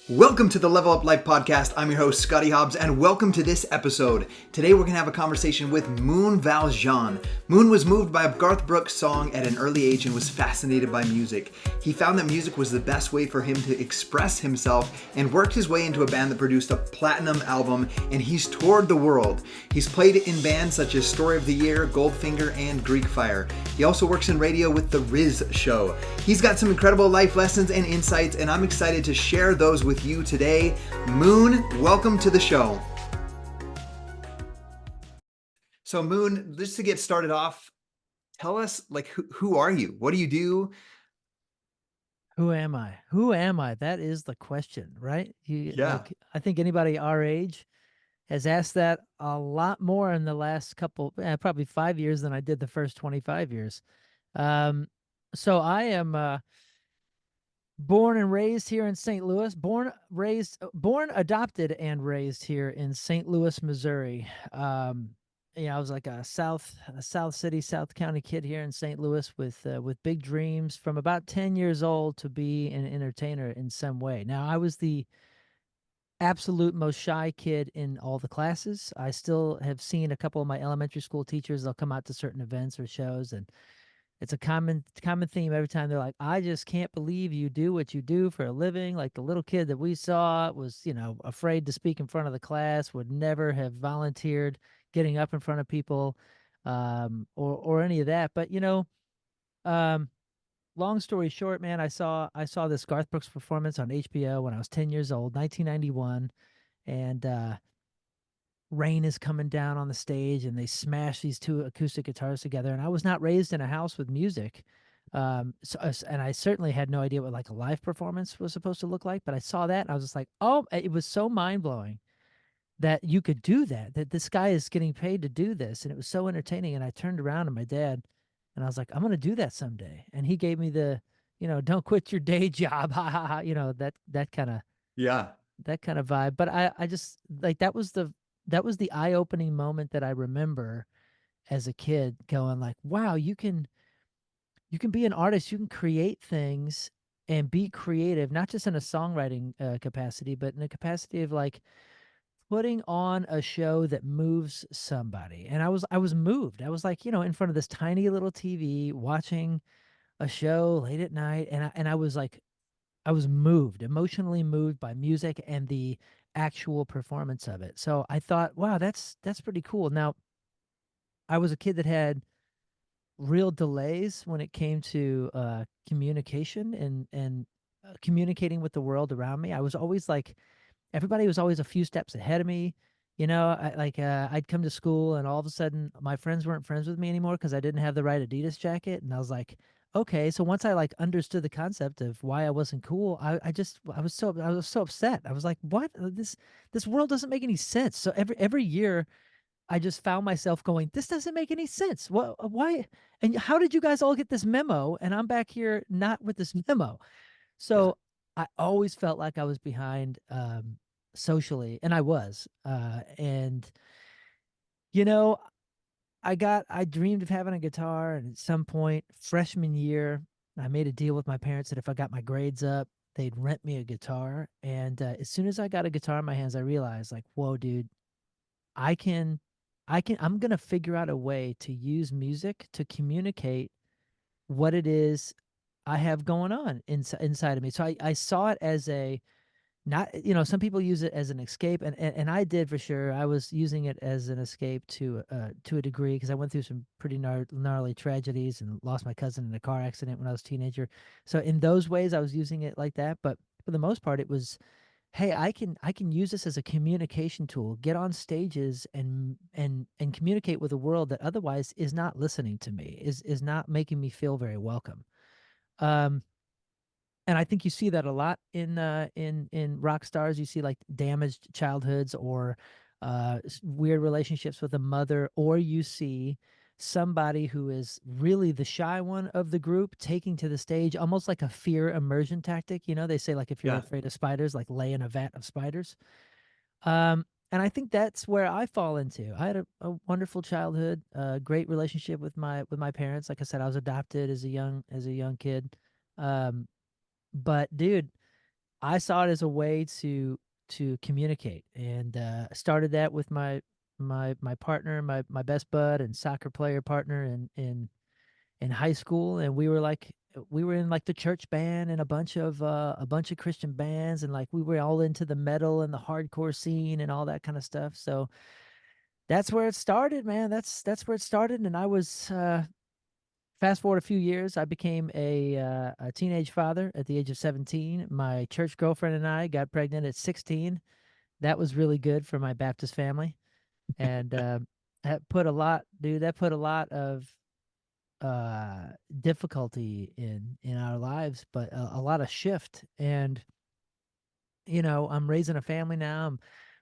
Welcome to the Level Up Life podcast. I'm your host, Scottie Hobbs, and welcome to this episode. Today we're going to have a conversation with Moon Valjean. Moon was moved by a Garth Brooks song at an early age and was fascinated by music. He found that music was the best way for him to express himself and worked his way into a band that produced a platinum album, and he's toured the world. He's played in bands such as Story of the Year, Goldfinger, and Greek Fire. He also works in radio with The Riz Show. He's got some incredible life lessons and insights, and I'm excited to share those with you today. Moon, welcome to the show. So Moon, just to get started off, tell us, who are you? What do you do? Who am I? Who am I? That is the question, right? Yeah. I think anybody our age has asked that a lot more in the last couple, probably 5 years than I did the first 25 years. Um, so I am born and raised here in St. Louis. Born, adopted, and raised here in St. Louis, Missouri. I was like a South City, South County kid here in St. Louis with big dreams from about 10 years old to be an entertainer in some way. Now, I was the absolute most shy kid in all the classes. I still have seen a couple of my elementary school teachers. They'll come out to certain events or shows, and it's a common theme every time. They're like, I just can't believe you do what you do for a living. Like the little kid that we saw was, afraid to speak in front of the class, would never have volunteered getting up in front of people, or any of that. But um, long story short, man, I saw this Garth Brooks performance on HBO when I was 10 years old, 1991, and rain is coming down on the stage and they smash these two acoustic guitars together. And I was not raised in a house with music. And I certainly had no idea what like a live performance was supposed to look like, but I saw that and I was just like, oh, it was so mind blowing that you could do that, that this guy is getting paid to do this. And it was so entertaining. And I turned around to my dad and I was like, I'm going to do that someday. And he gave me the, don't quit your day job. Ha ha ha. That kind of, Yeah. that kind of vibe. But I just like, that was the eye-opening moment that I remember as a kid going like, wow, you can be an artist, you can create things and be creative, not just in a songwriting capacity, but in a capacity of like putting on a show that moves somebody. And I was moved. I was like, in front of this tiny little TV watching a show late at night, and I was like, I was moved, emotionally moved by music and the actual performance of it. So I thought, wow, that's pretty cool. Now, I was a kid that had real delays when it came to communication and communicating with the world around me. I was always like, everybody was always a few steps ahead of me. I'd come to school and all of a sudden my friends weren't friends with me anymore because I didn't have the right Adidas jacket. And I was like, okay. So once I like understood the concept of why I wasn't cool, I was so upset. I was like, what? This world doesn't make any sense. So every year I just found myself going, this doesn't make any sense. What? Why? And how did you guys all get this memo? And I'm back here not with this memo. Yeah. So I always felt like I was behind socially, and I was. And you know, I dreamed of having a guitar, and at some point, freshman year, I made a deal with my parents that if I got my grades up, they'd rent me a guitar. And as soon as I got a guitar in my hands, I realized, like, whoa, dude, I can, I'm gonna figure out a way to use music to communicate what it is I have going on inside of me. So I saw it as a not, some people use it as an escape, and I did for sure. I was using it as an escape to a degree because I went through some pretty gnarly tragedies and lost my cousin in a car accident when I was a teenager. So in those ways, I was using it like that. But for the most part, it was, hey, I can use this as a communication tool, get on stages and communicate with a world that otherwise is not listening to me, is not making me feel very welcome. Um, and I think you see that a lot in rock stars. You see like damaged childhoods or weird relationships with a mother, or you see somebody who is really the shy one of the group taking to the stage, almost like a fear immersion tactic. They say like if you're Yeah. afraid of spiders, like lay in a vat of spiders. And I think that's where I fall into. I had a wonderful childhood, great relationship with my parents. Like I said, I was adopted as a young kid. Um, but dude, I saw it as a way to communicate, and started that with my partner, my best bud and soccer player partner in high school, and we were in like the church band and a bunch of Christian bands, and like we were all into the metal and the hardcore scene and all that kind of stuff. So that's where it started, man. That's where it started, and I was fast forward a few years, I became a teenage father at the age of 17. My church girlfriend and I got pregnant at 16. That was really good for my Baptist family, and that put a lot, dude. That put a lot of difficulty in our lives, but a lot of shift. And I'm raising a family now. I'm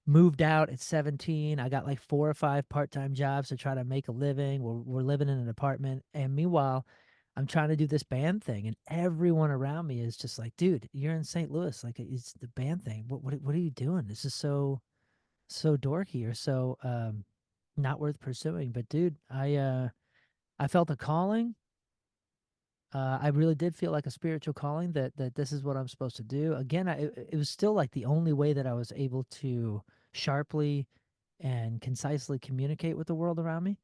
moved out at 17. I got like 4 or 5 part-time jobs to try to make a living. We're living in an apartment, and meanwhile, I'm trying to do this band thing, and everyone around me is just like, "Dude, you're in St. Louis. Like, it's the band thing. What are you doing? This is so dorky or so not worth pursuing." But dude, I felt a calling. I really did feel like a spiritual calling that this is what I'm supposed to do. Again, it was still like the only way that I was able to sharply and concisely communicate with the world around me,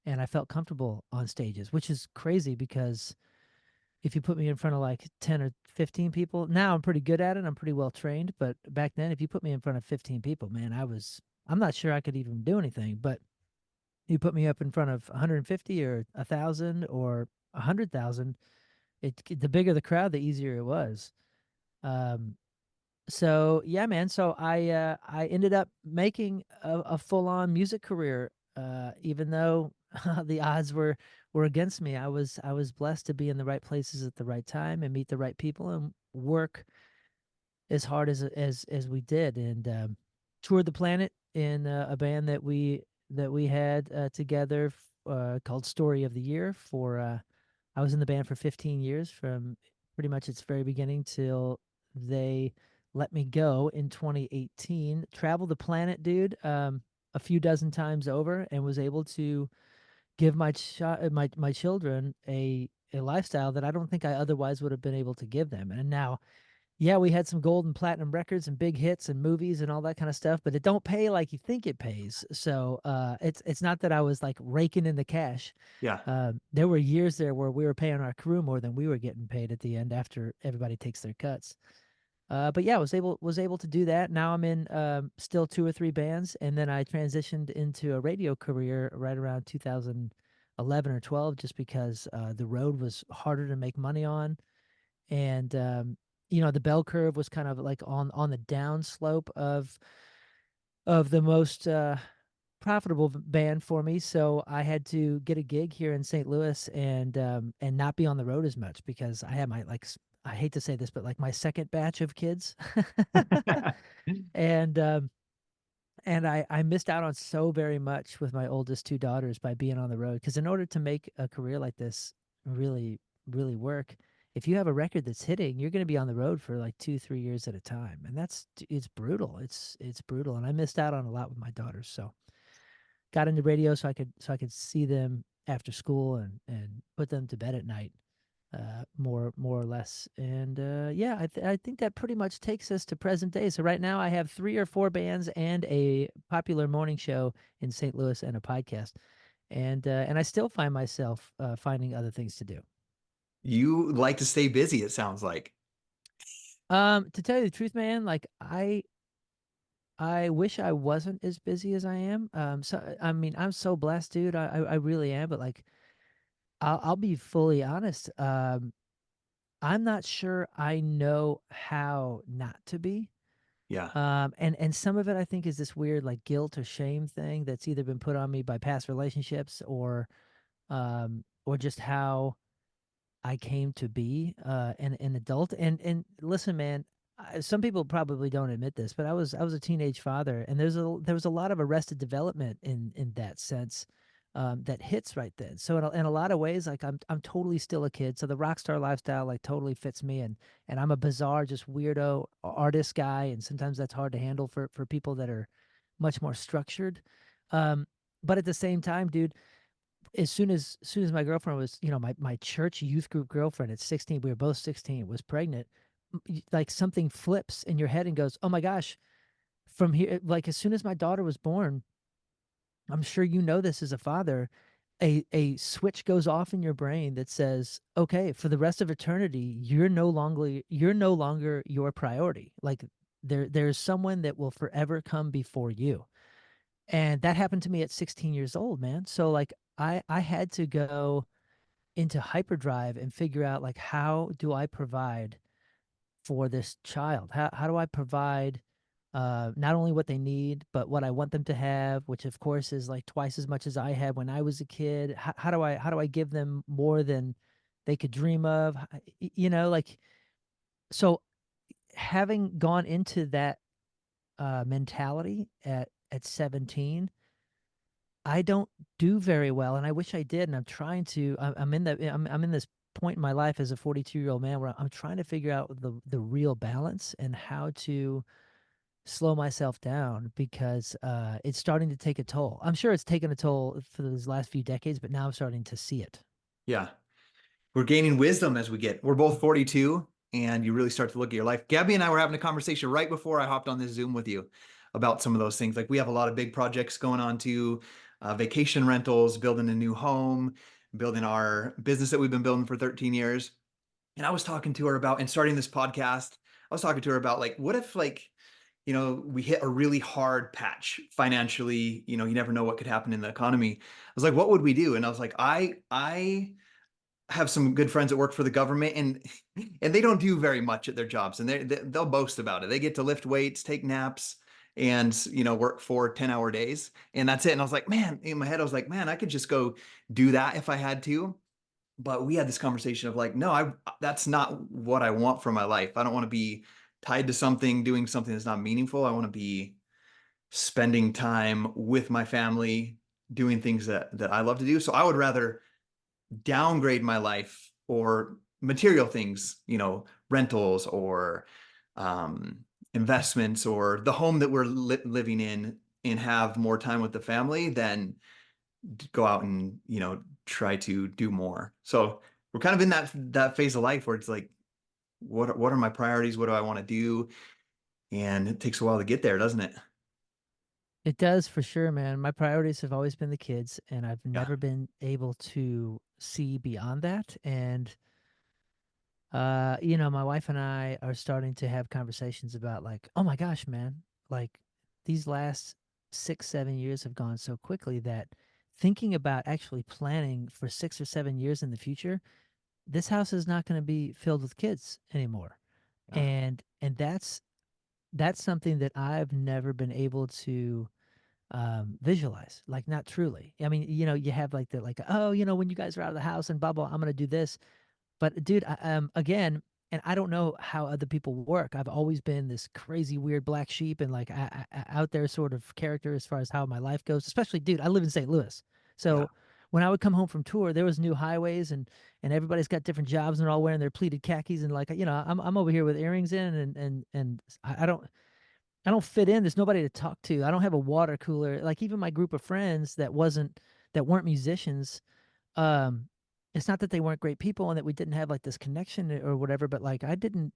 and I felt comfortable on stages, which is crazy because if you put me in front of like 10 or 15 people, now I'm pretty good at it. I'm pretty well trained, but back then if you put me in front of 15 people, man, I'm not sure I could even do anything, but you put me up in front of 150 or 1,000 or 100,000, the bigger the crowd, the easier it was. Um, so yeah, man. So I ended up making a full on music career, even though the odds were against me. I was blessed to be in the right places at the right time and meet the right people and work as hard as we did, and toured the planet in a band that we had together called Story of the Year for I was in the band for 15 years, from pretty much its very beginning till they let me go in 2018. Traveled the planet, dude, a few dozen times over, and was able to give my children a lifestyle that I don't think I otherwise would have been able to give them. And now, yeah, we had some gold and platinum records and big hits and movies and all that kind of stuff, but it don't pay like you think it pays. So it's not that I was like raking in the cash. Yeah. There were years there where we were paying our crew more than we were getting paid at the end after everybody takes their cuts. But yeah, was able to do that. Now I'm in still 2 or 3 bands, and then I transitioned into a radio career right around 2011 or 12, just because the road was harder to make money on, and the bell curve was kind of like on the down slope of the most profitable band for me. So I had to get a gig here in St. Louis and not be on the road as much because I had my I hate to say this, but like my second batch of kids, and I missed out on so very much with my oldest 2 daughters by being on the road. Because in order to make a career like this really really work, if you have a record that's hitting, you're going to be on the road for like 2 3 years at a time, and it's brutal. It's brutal, and I missed out on a lot with my daughters. So got into radio so I could see them after school and put them to bed at night, more or less. And yeah, I think that pretty much takes us to present day. So right now I have 3 or 4 bands and a popular morning show in St. Louis and a podcast, and I still find myself finding other things to do. You like to stay busy, it sounds like. To tell you the truth, man, like I wish I wasn't as busy as I am. So I mean, I'm so blessed, dude. I really am. But like, I'll be fully honest. I'm not sure I know how not to be. Yeah. And some of it I think is this weird like guilt or shame thing that's either been put on me by past relationships or just how I came to be an adult. And listen, man, some people probably don't admit this, but I was a teenage father, and there was a lot of arrested development in that sense. That hits right then. So in a lot of ways, like I'm totally still a kid. So the rock star lifestyle like totally fits me, and I'm a bizarre, just weirdo artist guy, and sometimes that's hard to handle for people that are much more structured. Um, but at the same time, dude, as soon as my girlfriend was, my church youth group girlfriend at 16, we were both 16, was pregnant. like something flips in your head and goes, oh my gosh, from here, like as soon as my daughter was born, I'm sure you know this as a father, a switch goes off in your brain that says, okay, for the rest of eternity, you're no longer your priority. Like there's someone that will forever come before you. And that happened to me at 16 years old, man. So like I had to go into hyperdrive and figure out like how do I provide for this child? How do I provide not only what they need, but what I want them to have, which of course is like twice as much as I had when I was a kid. How do I give them more than they could dream of? Like so having gone into that mentality at 17, I don't do very well, and I wish I did. And I'm trying to. I'm in this point in my life as a 42-year-old man where I'm trying to figure out the real balance and how to slow myself down because it's starting to take a toll. I'm sure it's taken a toll for those last few decades, but now I'm starting to see it. Yeah. We're gaining wisdom as we get. We're both 42, and you really start to look at your life. Gabby and I were having a conversation right before I hopped on this Zoom with you about some of those things. Like we have a lot of big projects going on too, vacation rentals, building a new home, building our business that we've been building for 13 years. And I was talking to her about, and starting this podcast, I was talking to her about like, what if like, we hit a really hard patch financially, you never know what could happen in the economy. I was like, what would we do? And I was like, I have some good friends that work for the government, and they don't do very much at their jobs, and they'll boast about it. They get to lift weights, take naps, and work 4 10-hour days, and that's it. And I was like, man, in my head I was like, man, I could just go do that if I had to. But we had this conversation of like, no, that's not what I want for my life. I don't want to be tied to something, doing something that's not meaningful. I want to be spending time with my family, doing things that I love to do. So I would rather downgrade my life or material things, rentals or investments or the home that we're living in, and have more time with the family than go out and, try to do more. So we're kind of in that phase of life where it's like, what are my priorities? What do I want to do? And it takes a while to get there, doesn't it? It does for sure, man. My priorities have always been the kids, and I've Yeah. never been able to see beyond that. And my wife and I are starting to have conversations about like, oh my gosh, man, like these last 6 7 years have gone so quickly that thinking about actually planning for 6 or 7 years in the future, this house is not going to be filled with kids anymore. Yeah. And that's something that I've never been able to visualize, like not truly. I mean, you have like the like, oh, when you guys are out of the house and blah blah, I'm gonna do this. But dude, again, and I don't know how other people work. I've always been this crazy, weird black sheep and like out there sort of character as far as how my life goes. Especially, dude, I live in St. Louis, Yeah. so when I would come home from tour, there was new highways and everybody's got different jobs and they're all wearing their pleated khakis and like I'm over here with earrings in and I don't fit in. There's nobody to talk to. I don't have a water cooler. Like even my group of friends that weren't musicians, um, it's not that they weren't great people and that we didn't have like this connection or whatever, but like I didn't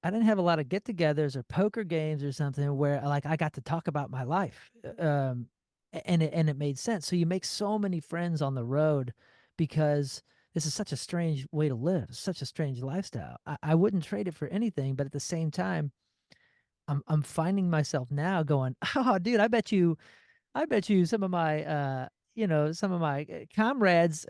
have a lot of get-togethers or poker games or something where like I got to talk about my life. And it made sense. So you make so many friends on the road because this is such a strange way to live, such a strange lifestyle. I wouldn't trade it for anything, but at the same time, I'm finding myself now going, oh, dude, I bet you some of my comrades,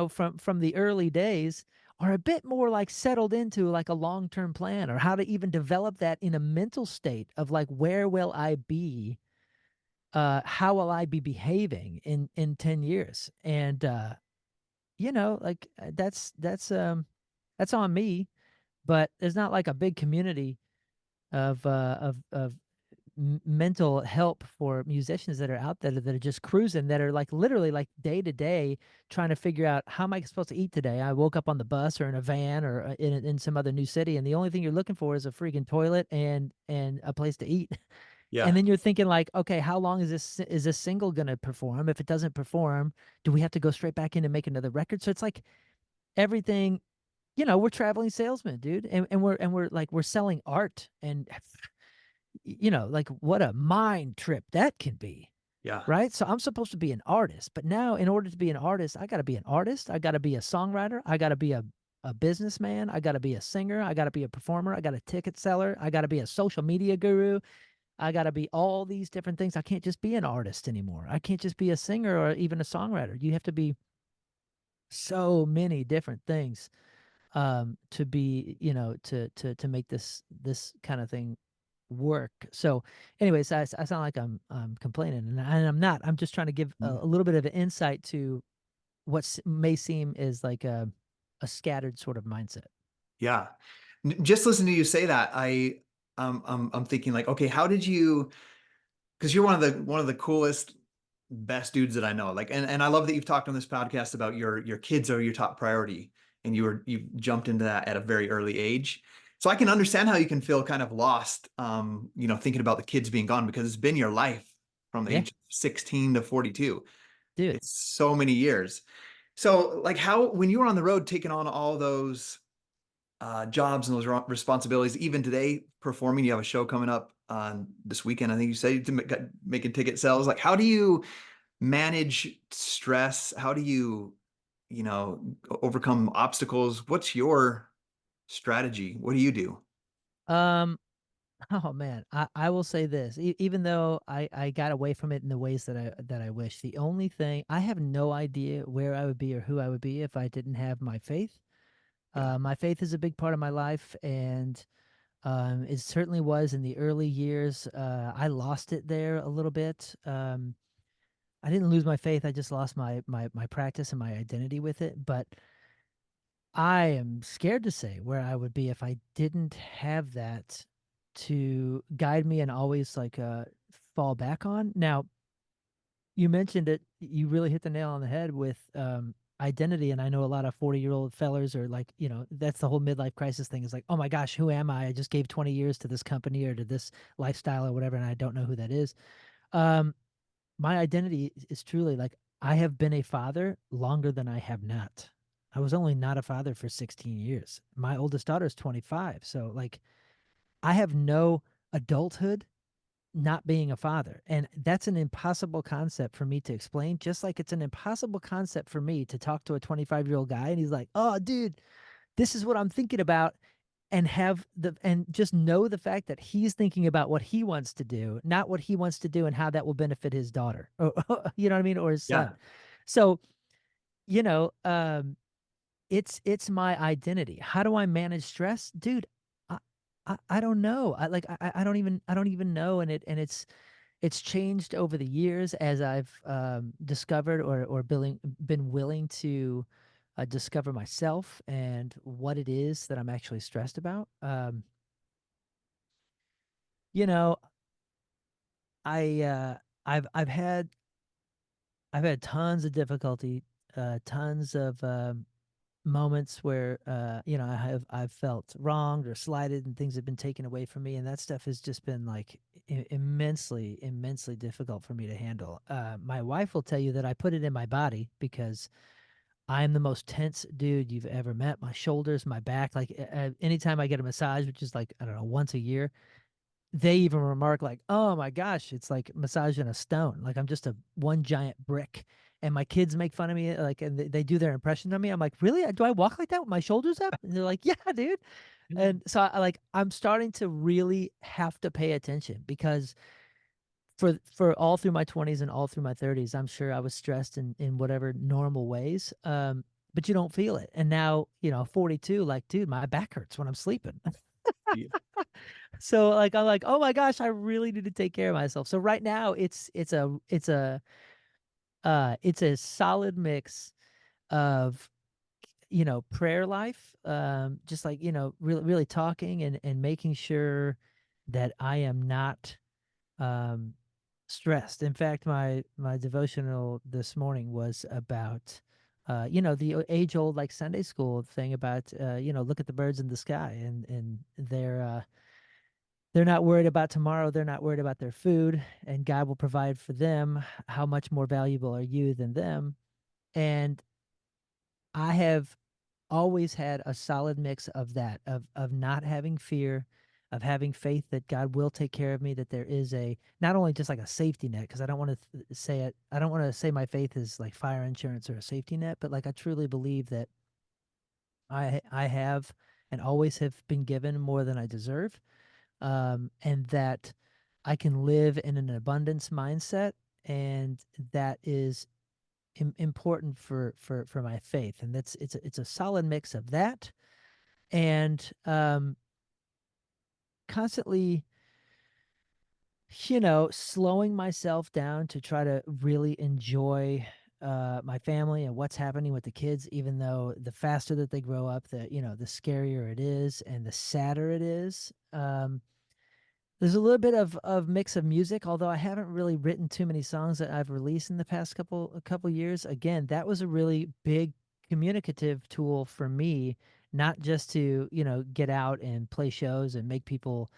from the early days are a bit more like settled into like a long-term plan or how to even develop that in a mental state of like, where will I be? How will I be behaving in 10 years? And, like that's on me, but there's not like a big community of mental help for musicians that are out there that are just cruising, that are like literally like day to day trying to figure out how am I supposed to eat today. I woke up on the bus or in a van or in some other new city, and the only thing you're looking for is a freaking toilet and a place to eat. And Yeah. then you're thinking like, okay, how long is this single gonna perform? If it doesn't perform, do we have to go straight back in and make another record? So it's like everything we're traveling salesmen, dude, and we're like we're selling art, and like what a mind trip that can be. Yeah. Right? So I'm supposed to be an artist, but now in order to be an artist, I got to be an artist. I got to be a songwriter. I got to be a businessman. I got to be a singer. I got to be a performer. I got a ticket seller. I got to be a social media guru. I got to be all these different things. I can't just be an artist anymore. I can't just be a singer or even a songwriter. You have to be so many different things to be, to make this kind of thing work. So anyways, I sound like I'm complaining, and I'm not. I'm just trying to give a little bit of an insight to what may seem is like a scattered sort of mindset. Yeah. Just listen to you say that. I'm thinking like, okay, how did you, because you're one of the coolest, best dudes that I know. Like, and I love that you've talked on this podcast about your kids are your top priority, and you jumped into that at a very early age. So I can understand how you can feel kind of lost, thinking about the kids being gone, because it's been your life from the Yeah, age of 16 to 42. dude. It's so many years. So like how, when you were on the road taking on all those jobs and those responsibilities, even today performing, you have a show coming up on this weekend, I think you said, to making ticket sales. Like, how do you manage stress? How do you know, overcome obstacles? What's your strategy? What do you do? Um, oh man, I will say this. Even though I got away from it in the ways that I wish, the only thing I have no idea where I would be or who I would be if I didn't have my faith. Yeah. My faith is a big part of my life, and it certainly was in the early years. I lost it there a little bit. I didn't lose my faith. I just lost my practice and my identity with it. But I am scared to say where I would be if I didn't have that to guide me and always like fall back on. Now, you mentioned it. You really hit the nail on the head with identity. And I know a lot of 40-year-old fellers are like, that's the whole midlife crisis thing is like, oh my gosh, who am I? I just gave 20 years to this company or to this lifestyle or whatever, and I don't know who that is. Um, my identity is truly like I have been a father longer than I have not. I was only not a father for 16 years. My oldest daughter is 25. So like I have no adulthood not being a father. And that's an impossible concept for me to explain, just like it's an impossible concept for me to talk to a 25-year-old guy and he's like, "Oh, dude, this is what I'm thinking about." And just know the fact that he's thinking about what he wants to do, not what he wants to do and how that will benefit his daughter. Or, you know what I mean? Or his Yeah. son. So, you know, um, it's my identity. How do I manage stress? Dude, I I don't know. I don't even know. And it's changed over the years as I've discovered or been willing to discover myself and what it is that I'm actually stressed about. You know, I I've had tons of difficulty, tons of moments where I've felt wronged or slighted and things have been taken away from me, and that stuff has just been like immensely difficult for me to handle. My wife will tell you that I put it in my body because I'm the most tense dude you've ever met. My shoulders, my back, like anytime I get a massage, which is like I don't know, once a year, they even remark like, "Oh my gosh, it's like massaging a stone. Like I'm just a one giant brick." And my kids make fun of me, like, and they do their impression of me. I'm like, "Really? Do I walk like that with my shoulders up?" And they're like, "Yeah, dude." And so I'm starting to really have to pay attention because for all through my 20s and all through my 30s, I'm sure I was stressed in whatever normal ways. But you don't feel it. And now, 42, like, dude, my back hurts when I'm sleeping. Yeah. So like I'm like, oh my gosh, I really need to take care of myself. So right now it's a solid mix of prayer life, just like really talking and making sure that I am not um stressed. In fact, my devotional this morning was about the age old like Sunday school thing about look at the birds in the sky, and they're not worried about tomorrow. They're not worried about their food, and God will provide for them. How much more valuable are you than them? And I have always had a solid mix of that, of not having fear, of having faith that God will take care of me, that there is a not only just like a safety net, because I don't want to say it, I don't want to say my faith is like fire insurance or a safety net, but like I truly believe that I have and always have been given more than I deserve, and that I can live in an abundance mindset, and that is important for my faith, and it's a solid mix of that and constantly, slowing myself down to try to really enjoy my family and what's happening with the kids, even though the faster that they grow up, the scarier it is and the sadder it is. There's a little bit of mix of music, although I haven't really written too many songs that I've released in the past couple years. Again, that was a really big communicative tool for me, not just to, get out and play shows and make people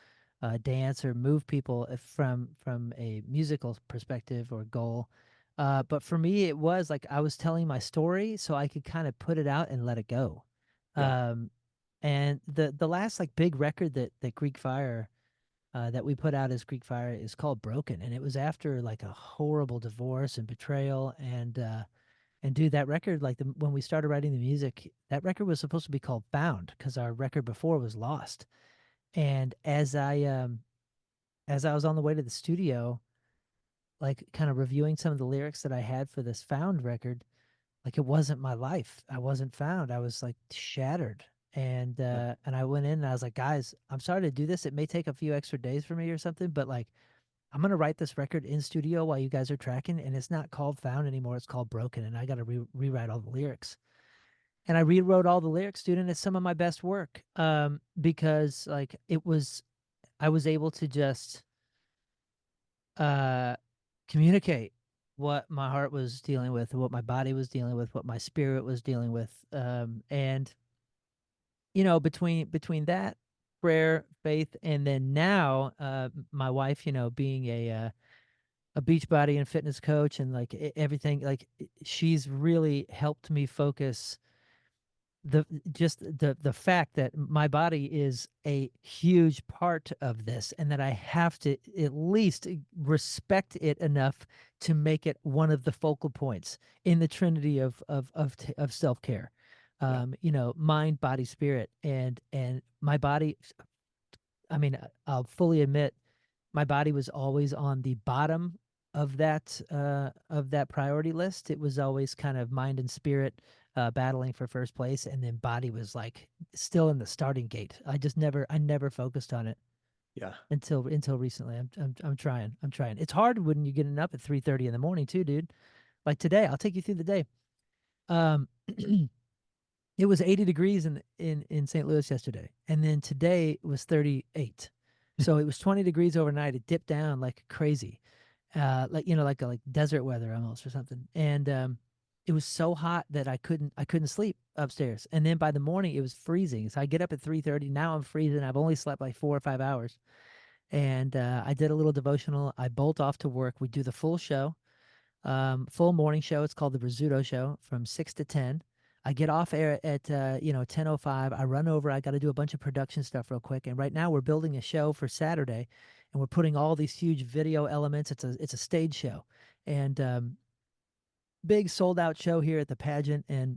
dance or move people from a musical perspective or goal. But for me, it was like I was telling my story so I could kind of put it out and let it go. Yeah. Um, and the last like big record that Greek Fire that we put out as Greek Fire is called Broken, and it was after like a horrible divorce and betrayal, and dude, that record, like when we started writing the music, that record was supposed to be called Found because our record before was Lost. And as I was on the way to the studio, like kind of reviewing some of the lyrics that I had for this Found record, like it wasn't my life. I wasn't found. I was like shattered. Yeah. And I went in and I was like, guys, I'm sorry to do this. It may take a few extra days for me or something, but like I'm gonna write this record in studio while you guys are tracking, and it's not called Found anymore. It's called Broken, and I got to rewrite all the lyrics. And I rewrote all the lyrics, dude, and it's some of my best work. Because like I was able to just uh communicate what my heart was dealing with, what my body was dealing with, what my spirit was dealing with. And between that prayer, faith, and then now, my wife, being a beach body and fitness coach and like everything, like she's really helped me focus the fact that my body is a huge part of this and that I have to at least respect it enough to make it one of the focal points in the trinity of self-care. Yeah. Mind, body, spirit, and my body, I mean, I'll fully admit my body was always on the bottom of that priority list. It was always kind of mind and spirit battling for first place, and then body was like still in the starting gate. I never focused on it Yeah. until recently. I'm trying. I'm trying. It's hard when you're getting up at 3:30 in the morning too, dude. Like today, I'll take you through the day. Um, It was 80 degrees in St. Louis yesterday, and then today it was 38. So it was 20 degrees overnight. It dipped down like crazy, like like desert weather almost or something. And it was so hot that I couldn't sleep upstairs. And then by the morning it was freezing. So I get up at 3:30. Now I'm freezing. I've only slept like 4 or 5 hours, and I did a little devotional. I bolt off to work. We do the full show, full morning show. It's called the Rizzuto Show from 6 to 10. I get off air at 10:05. I run over. I got to do a bunch of production stuff real quick. And right now we're building a show for Saturday, and we're putting all these huge video elements. It's a stage show, and big sold out show here at the pageant. And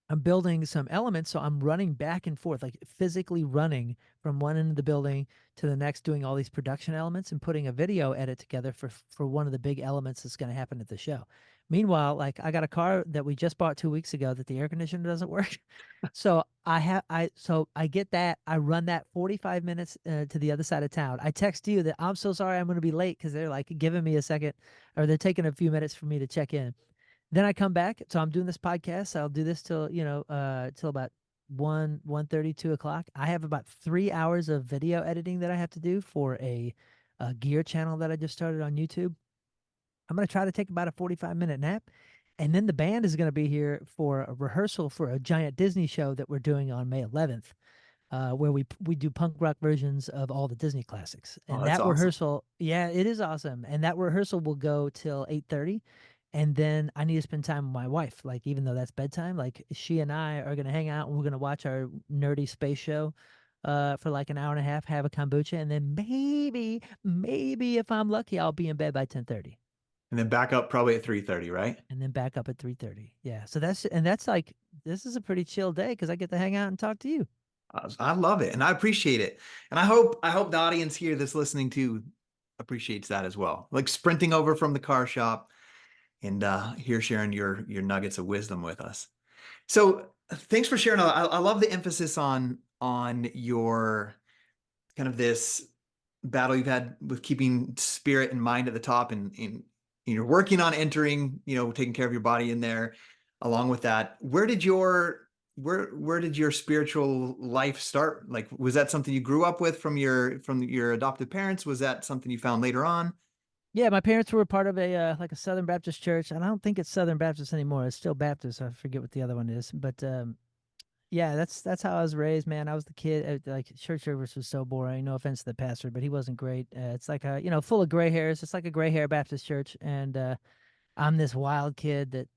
I'm building some elements, so I'm running back and forth, like physically running from one end of the building to the next, doing all these production elements and putting a video edit together for one of the big elements that's going to happen at the show. Meanwhile, like I got a car that we just bought 2 weeks ago that the air conditioner doesn't work, so I get that, I run that 45 minutes to the other side of town. I text you that I'm so sorry I'm going to be late because they're like giving me a second, or they're taking a few minutes for me to check in. Then I come back. So I'm doing this podcast. I'll do this till, till about 1:30, 2 o'clock. I have about 3 hours of video editing that I have to do for a gear channel that I just started on YouTube. I'm going to try to take about a 45-minute nap. And then the band is going to be here for a rehearsal for a giant Disney show that we're doing on May 11th, where we do punk rock versions of all the Disney classics. Oh, And that's that awesome. rehearsal, yeah, it is awesome. And that rehearsal will go till 8:30. And then I need to spend time with my wife. Like, even though that's bedtime, like she and I are gonna hang out and we're gonna watch our nerdy space show for like an hour and a half, have a kombucha, and then maybe if I'm lucky, I'll be in bed by 10:30. And then back up probably at 3:30, right? And then back up at 3:30. Yeah. So that's like, this is a pretty chill day because I get to hang out and talk to you. I love it and I appreciate it. And I hope the audience here that's listening to appreciates that as well. Like sprinting over from the car shop and here sharing your nuggets of wisdom with us. So thanks for sharing. I love the emphasis on your kind of this battle you've had with keeping spirit and mind at the top, and you're working on entering, taking care of your body in there. Along with that, where did your spiritual life start? Like, was that something you grew up with from your adoptive parents? Was that something you found later on? Yeah, my parents were part of a like a Southern Baptist church, and I don't think it's Southern Baptist anymore. It's still Baptist. I forget what the other one is, but yeah, that's how I was raised, man. I was the kid. Like, church service was so boring. No offense to the pastor, but he wasn't great. It's like a, full of gray hairs. It's like a gray hair Baptist church, and I'm this wild kid that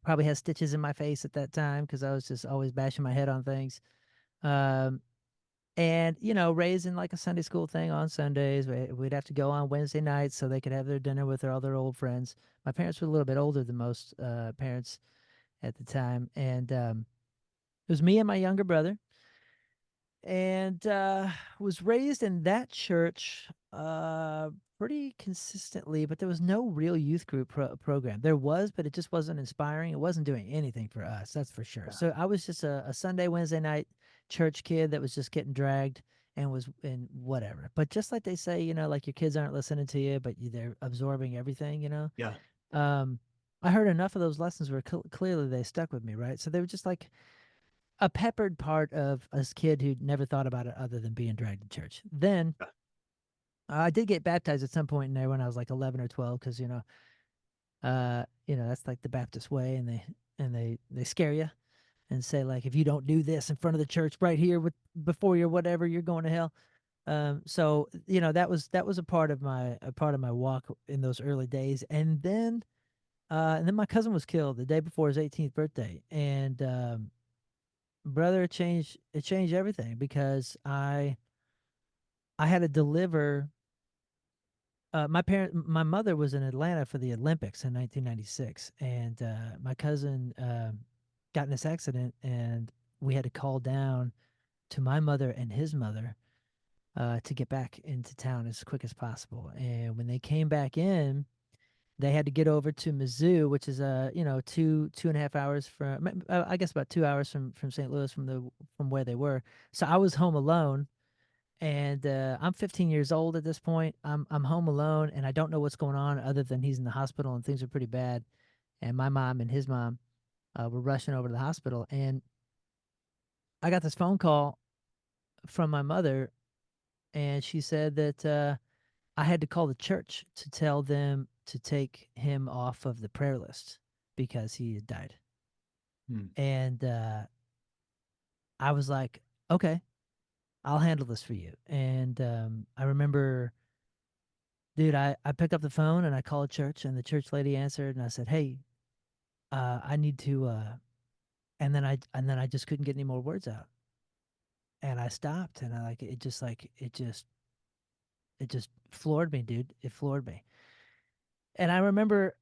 probably has stitches in my face at that time because I was just always bashing my head on things. Um, and raised in like a Sunday school thing on Sundays. We'd have to go on Wednesday nights so they could have their dinner with all their old friends. My parents were a little bit older than most parents at the time, and it was me and my younger brother, and was raised in that church pretty consistently, but there was no real youth group program. There was, but it just wasn't inspiring. It wasn't doing anything for us, that's for sure. So I was just a Sunday, Wednesday night church kid that was just getting dragged and was in whatever. But just like they say, like, your kids aren't listening to you, but they're absorbing everything. Yeah. um I heard enough of those lessons where clearly they stuck with me, right? So they were just like a peppered part of a kid who never thought about it other than being dragged to church. Then I did get baptized at some point in there when I was like 11 or 12, because that's like the Baptist way, and they scare you and say, like, if you don't do this in front of the church right here before you're whatever, you're going to hell. So that was a part of my walk in those early days, and then my cousin was killed the day before his 18th birthday, and brother, it changed everything because I had to deliver. My mother was in Atlanta for the Olympics in 1996, and my cousin got in this accident, and we had to call down to my mother and his mother to get back into town as quick as possible. And when they came back in, they had to get over to Mizzou, which is 2.5 hours from, I guess about 2 hours from St. Louis, from where they were. So I was home alone, and I'm 15 years old at this point. I'm home alone, and I don't know what's going on other than he's in the hospital and things are pretty bad. And my mom and his mom were rushing over to the hospital, and I got this phone call from my mother, and she said that I had to call the church to tell them to take him off of the prayer list because he had died. Hmm. And I was like, okay, I'll handle this for you. And I remember, dude, I picked up the phone and I called church, and the church lady answered, and I said, hey, I need to, and then I just couldn't get any more words out. And I stopped, and it just floored me, dude. It floored me. And I remember,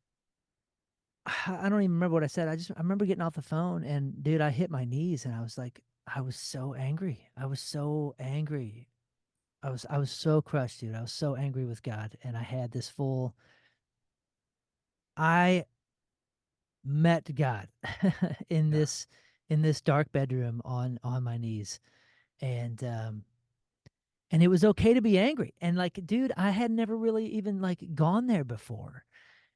I don't even remember what I said. I remember getting off the phone, and dude, I hit my knees, and I was like, I was so angry. I was so angry. I was so crushed, dude. I was so angry with God, and I had this full. I met God in Yeah. this dark bedroom on my knees, and and it was okay to be angry. And, like, dude, I had never really even, like, gone there before.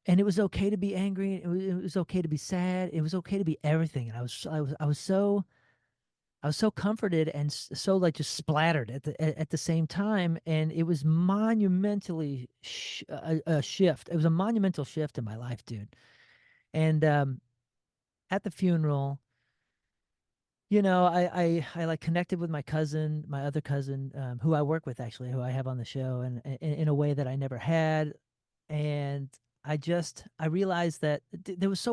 And it was okay to be angry. It was okay to be sad. It was okay to be everything. And I was so comforted and so, like, just splattered at the same time. And it was monumentally a shift. It was a monumental shift in my life, dude. And at the funeral, I like connected with my cousin, my other cousin, who I work with, actually, who I have on the show, and in a way that I never had. And I realized that there was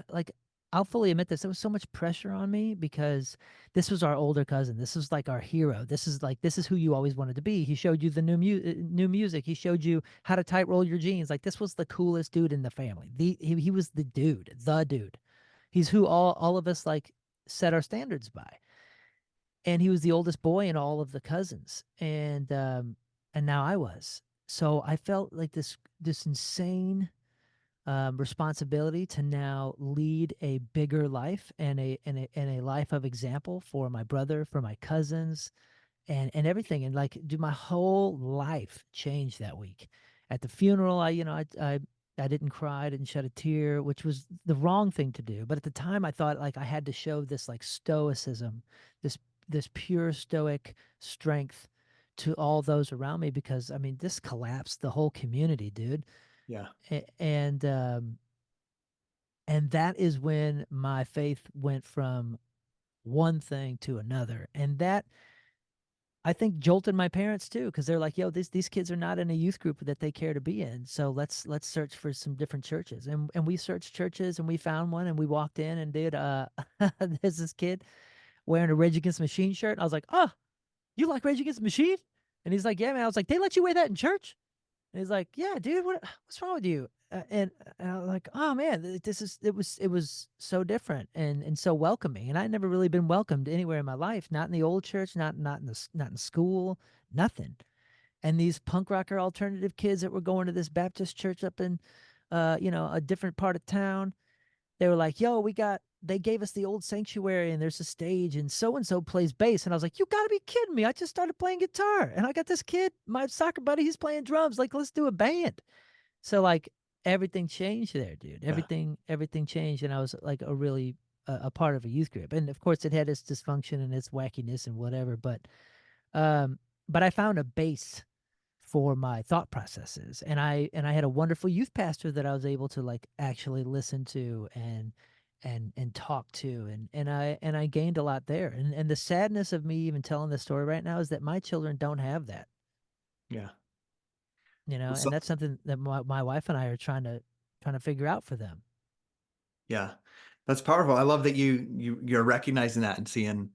like, I'll fully admit this. There was so much pressure on me because this was our older cousin. This was like our hero. This is who you always wanted to be. He showed you the new music. He showed you how to tight roll your jeans. Like, this was the coolest dude in the family. He was the dude, the dude. He's who all of us like set our standards by. And he was the oldest boy in all of the cousins. And now I was. So I felt like this insane responsibility to now lead a bigger life and a life of example for my brother, for my cousins, and everything. And like, do my whole life change that week. At the funeral, I didn't cry, I didn't shed a tear, which was the wrong thing to do. But at the time, I thought like I had to show this like stoicism, this this pure stoic strength to all those around me, because I mean, this collapsed the whole community, dude. Yeah. A- and that is when my faith went from one thing to another, and that, I think, jolted my parents too, because they're like, "Yo, these kids are not in a youth group that they care to be in. So let's search for some different churches." And we searched churches, and we found one, and we walked in, and dude, there's this kid wearing a Rage Against the Machine shirt. And I was like, "Oh, you like Rage Against the Machine?" And he's like, "Yeah, man." I was like, "They let you wear that in church?" And he's like, "Yeah, dude, what's wrong with you?" And I was like, "Oh man, it was so different and so welcoming." And I'd never really been welcomed anywhere in my life, not in the old church, not in school, nothing. And these punk rocker alternative kids that were going to this Baptist church up in, a different part of town, they were like, "Yo, they gave us the old sanctuary and there's a stage and so plays bass." And I was like, "You gotta be kidding me. I just started playing guitar and I got this kid, my soccer buddy, he's playing drums. Like, let's do a band." So like, everything changed there, dude. Yeah. Everything changed. And I was like a part of a youth group. And of course it had its dysfunction and its wackiness and whatever. Um, but I found a base for my thought processes. And I had a wonderful youth pastor that I was able to like actually listen to and talk to, and I gained a lot there. And the sadness of me even telling this story right now is that my children don't have that, Yeah. and So, that's something that my wife and I are trying to figure out for them. yeah, that's powerful. I love that you're recognizing that and seeing,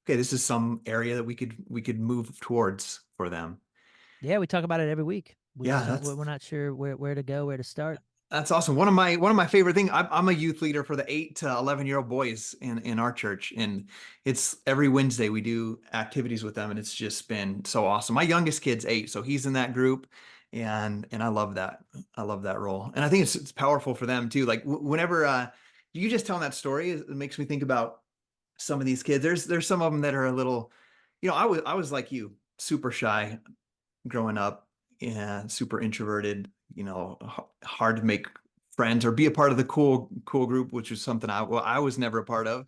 okay, this is some area that we could move towards for them. Yeah, we talk about it every week. We Yeah, just don't, we're not sure where to go, where to start. that's awesome. One of my favorite things. I'm a youth leader for the 8 to 11-year-old boys in our church, and it's every Wednesday we do activities with them, and it's just been so awesome. My youngest kid's 8, so he's in that group, and I love that. I love that role, and I think it's powerful for them too. Like whenever you just telling that story, it makes me think about some of these kids. There's some of them that are a little, I was like you, super shy growing up and super introverted, hard to make friends or be a part of the cool group, which was something I was never a part of.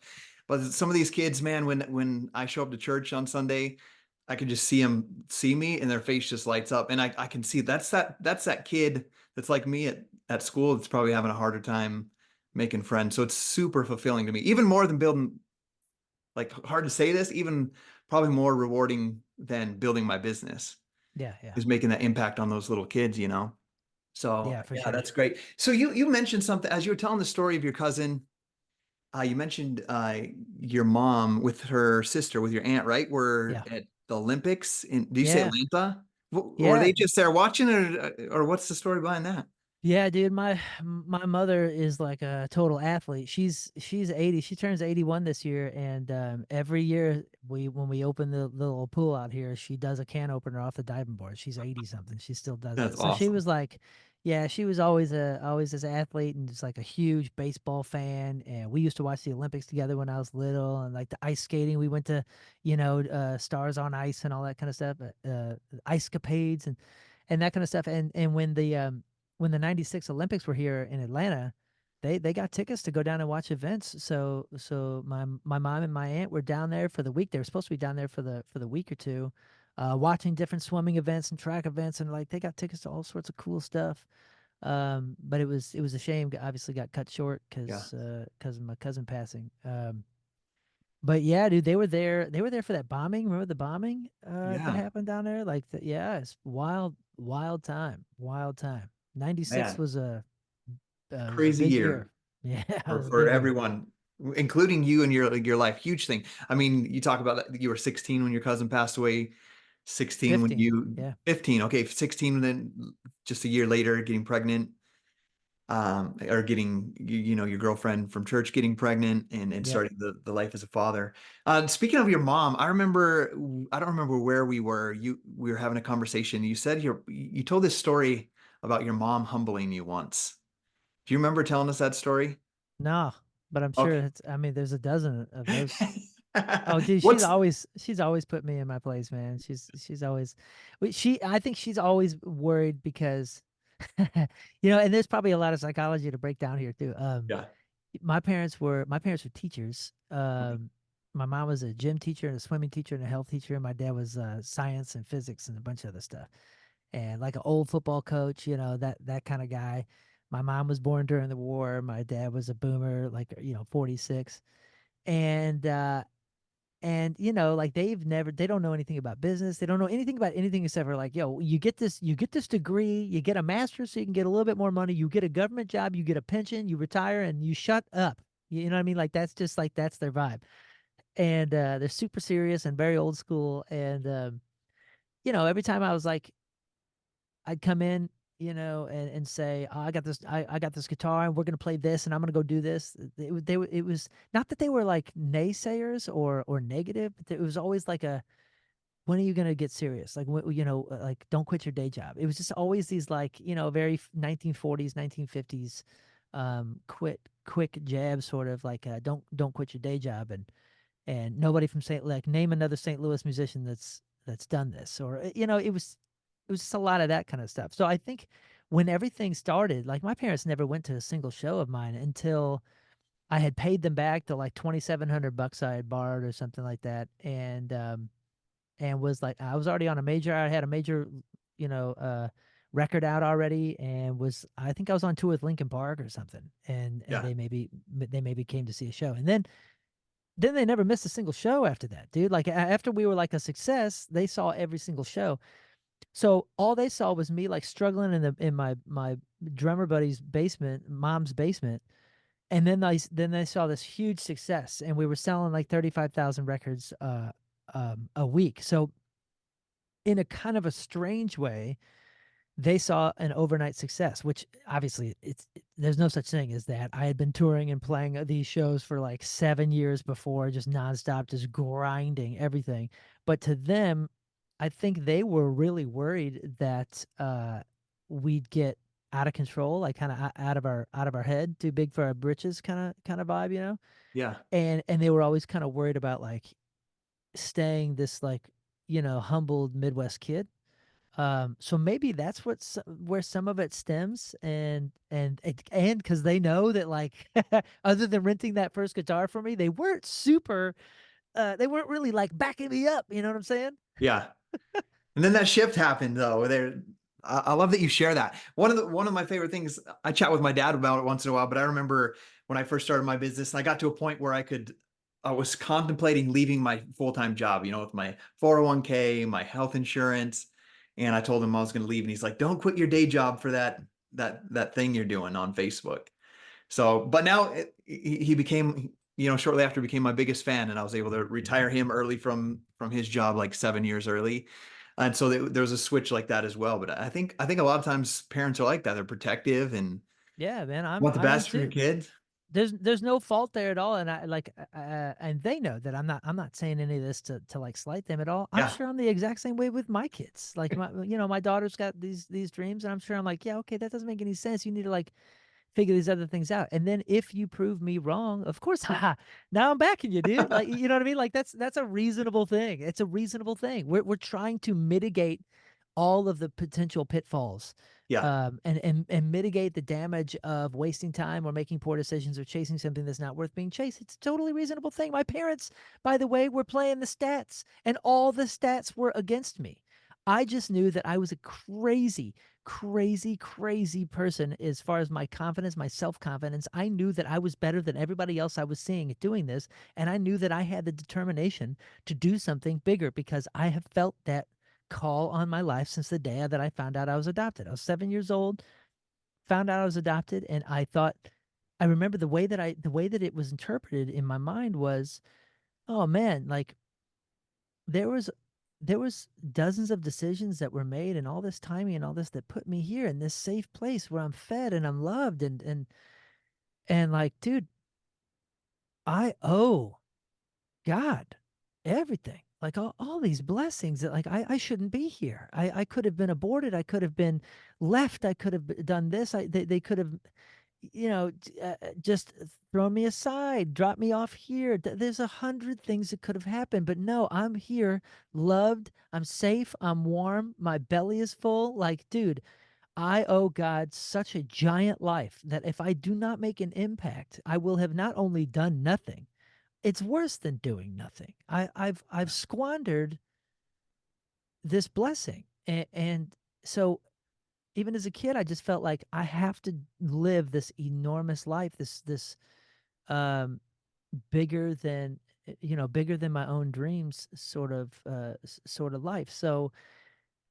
But some of these kids, man, when I show up to church on Sunday, I can just see them see me and their face just lights up. And I can see that's that kid that's like me at school that's probably having a harder time making friends. So it's super fulfilling to me, even more than building, like, hard to say this, even probably more rewarding than building my business Yeah, yeah, is making that impact on those little kids. So yeah, for yeah, sure. that's great. So you mentioned something as you were telling the story of your cousin. You mentioned your mom with her sister, with your aunt, right? Were Yeah, at the Olympics in, do you say yeah, Atlanta? Were yeah. they just there watching it, or what's the story behind that? Yeah, dude, my mother is like a total athlete. She's 80. She turns 81 this year, and every year when we open the little pool out here, she does a can opener off the diving board. She's 80 something. She still does That's it. So she awesome. was like, yeah, she was always this athlete and just like a huge baseball fan. And we used to watch the Olympics together when I was little, and like the ice skating. We went to, Stars on Ice and all that kind of stuff, ice capades and that kind of stuff. And when the 96 Olympics were here in Atlanta, they got tickets to go down and watch events. So my mom and my aunt were down there for the week. They were supposed to be down there for the week or two, watching different swimming events and track events, and like they got tickets to all sorts of cool stuff. But it was a shame. Obviously, got cut short Yeah. because of my cousin passing. But yeah, dude, they were there. They were there for that bombing. Remember the bombing that Yeah. happened down there? Like, yeah, it's wild, wild time, wild time. 96 Man. was a it was a Crazy big year year. Yeah, it for was a big year. everyone, including you and your life. Huge thing. I mean, you talk about that you were 16 when your cousin passed away, 16 when 15. you Yeah. 15. Okay, 16 then just a year later getting pregnant, or getting your girlfriend from church getting pregnant and Yep. starting the life as a father. Speaking of your mom, I don't remember where we were having a conversation. You said you told this story about your mom humbling you once. Do you remember telling us that story? No, but I'm sure Okay. it's, I mean, there's a dozen of those. Oh, dude, What's she's always put me in my place, man. She's always, I think she's always worried because, and there's probably a lot of psychology to break down here too. yeah. My parents were teachers. Okay. My mom was a gym teacher and a swimming teacher and a health teacher, and my dad was science and physics and a bunch of other stuff. And like an old football coach, that kind of guy. My mom was born during the war. My dad was a boomer, like 46, and like they don't know anything about business. They don't know anything about anything except for like, yo, you get this degree, you get a master's so you can get a little bit more money, you get a government job, you get a pension, you retire, and you shut up. You know what I mean? Like that's just like that's their vibe. And they're super serious and very old school. And every time I was like, I'd come in, and say, oh, I got this guitar, and we're gonna play this, and I'm gonna go do this. It was not that they were like naysayers or negative, but it was always like when are you gonna get serious? Like, like don't quit your day job. It was just always these like, very 1940s, 1950s, quick jab sort of like, don't quit your day job, and nobody from name another St. Louis musician that's done this, or it was just a lot of that kind of stuff. So I think when everything started, like my parents never went to a single show of mine until I had paid them back the like $2,700 I had borrowed or something like that, and was like I was already on I had a major, you know, uh, record out already, and I think I was on tour with Linkin Park or something, and Yeah. they maybe came to see a show, and then they never missed a single show after that, dude. Like after we were like a success, they saw every single show. So all they saw was me like struggling in my drummer buddy's basement, mom's basement, and then they saw this huge success, and we were selling like 35,000 records a week. So in a kind of a strange way, they saw an overnight success, which obviously there's no such thing as that. I had been touring and playing these shows for like 7 years before, just nonstop, just grinding everything. But to them, I think they were really worried that we'd get out of control, like kind of out of our head, too big for our britches, kind of vibe, Yeah. And they were always kind of worried about like staying this like humbled Midwest kid. So maybe that's where some of it stems, and because they know that like other than renting that first guitar for me, they weren't really like backing me up. You know what I'm saying? Yeah. And then that shift happened though. I love that you share that. One of my favorite things, I chat with my dad about it once in a while, but I remember when I first started my business, and I got to a point where I was contemplating leaving my full-time job, with my 401k, my health insurance. And I told him I was going to leave. And he's like, don't quit your day job for that thing you're doing on Facebook. So, but now he became, shortly after became my biggest fan, and I was able to retire him early from his job, like 7 years early. And so there was a switch like that as well. But I think a lot of times parents are like that. They're protective and Yeah, man, want the I am best for your too. kids. There's no fault there at all, and I like and they know that I'm not saying any of this to like slight them at all. I'm Yeah. sure I'm the exact same way with my kids. Like my daughter's got these dreams, and I'm sure I'm like, yeah, okay, that doesn't make any sense. You need to like figure these other things out. And then if you prove me wrong, of course, haha, now I'm backing you, dude. Like, you know what I mean? Like that's a reasonable thing. It's a reasonable thing. We're trying to mitigate all of the potential pitfalls, Yeah. and mitigate the damage of wasting time or making poor decisions or chasing something that's not worth being chased. It's a totally reasonable thing. My parents, by the way, were playing the stats, and all the stats were against me. I just knew that I was a crazy, crazy, crazy person as far as my confidence, my self confidence. I knew that I was better than everybody else I was seeing at doing this. And I knew that I had the determination to do something bigger because I have felt that call on my life since the day that I found out I was adopted. I was 7 years old. found out I was adopted, and I thought, I remember the way that it was interpreted in my mind was, oh man, like there was there was dozens of decisions that were made and all this timing and all this that put me here in this safe place where I'm fed and I'm loved and like, dude, I owe God everything. Like all these blessings that like I shouldn't be here. I could have been aborted. I could have been left. I could have done this. They could have, just thrown me aside, dropped me off here. There's 100 things that could have happened, but no, I'm here, loved. I'm safe. I'm warm. My belly is full. Like, dude, I owe God such a giant life that if I do not make an impact, I will have not only done nothing, it's worse than doing nothing. I've squandered this blessing. And so even as a kid, I just felt like I have to live this enormous life, this um bigger than bigger than my own dreams sort of life. So,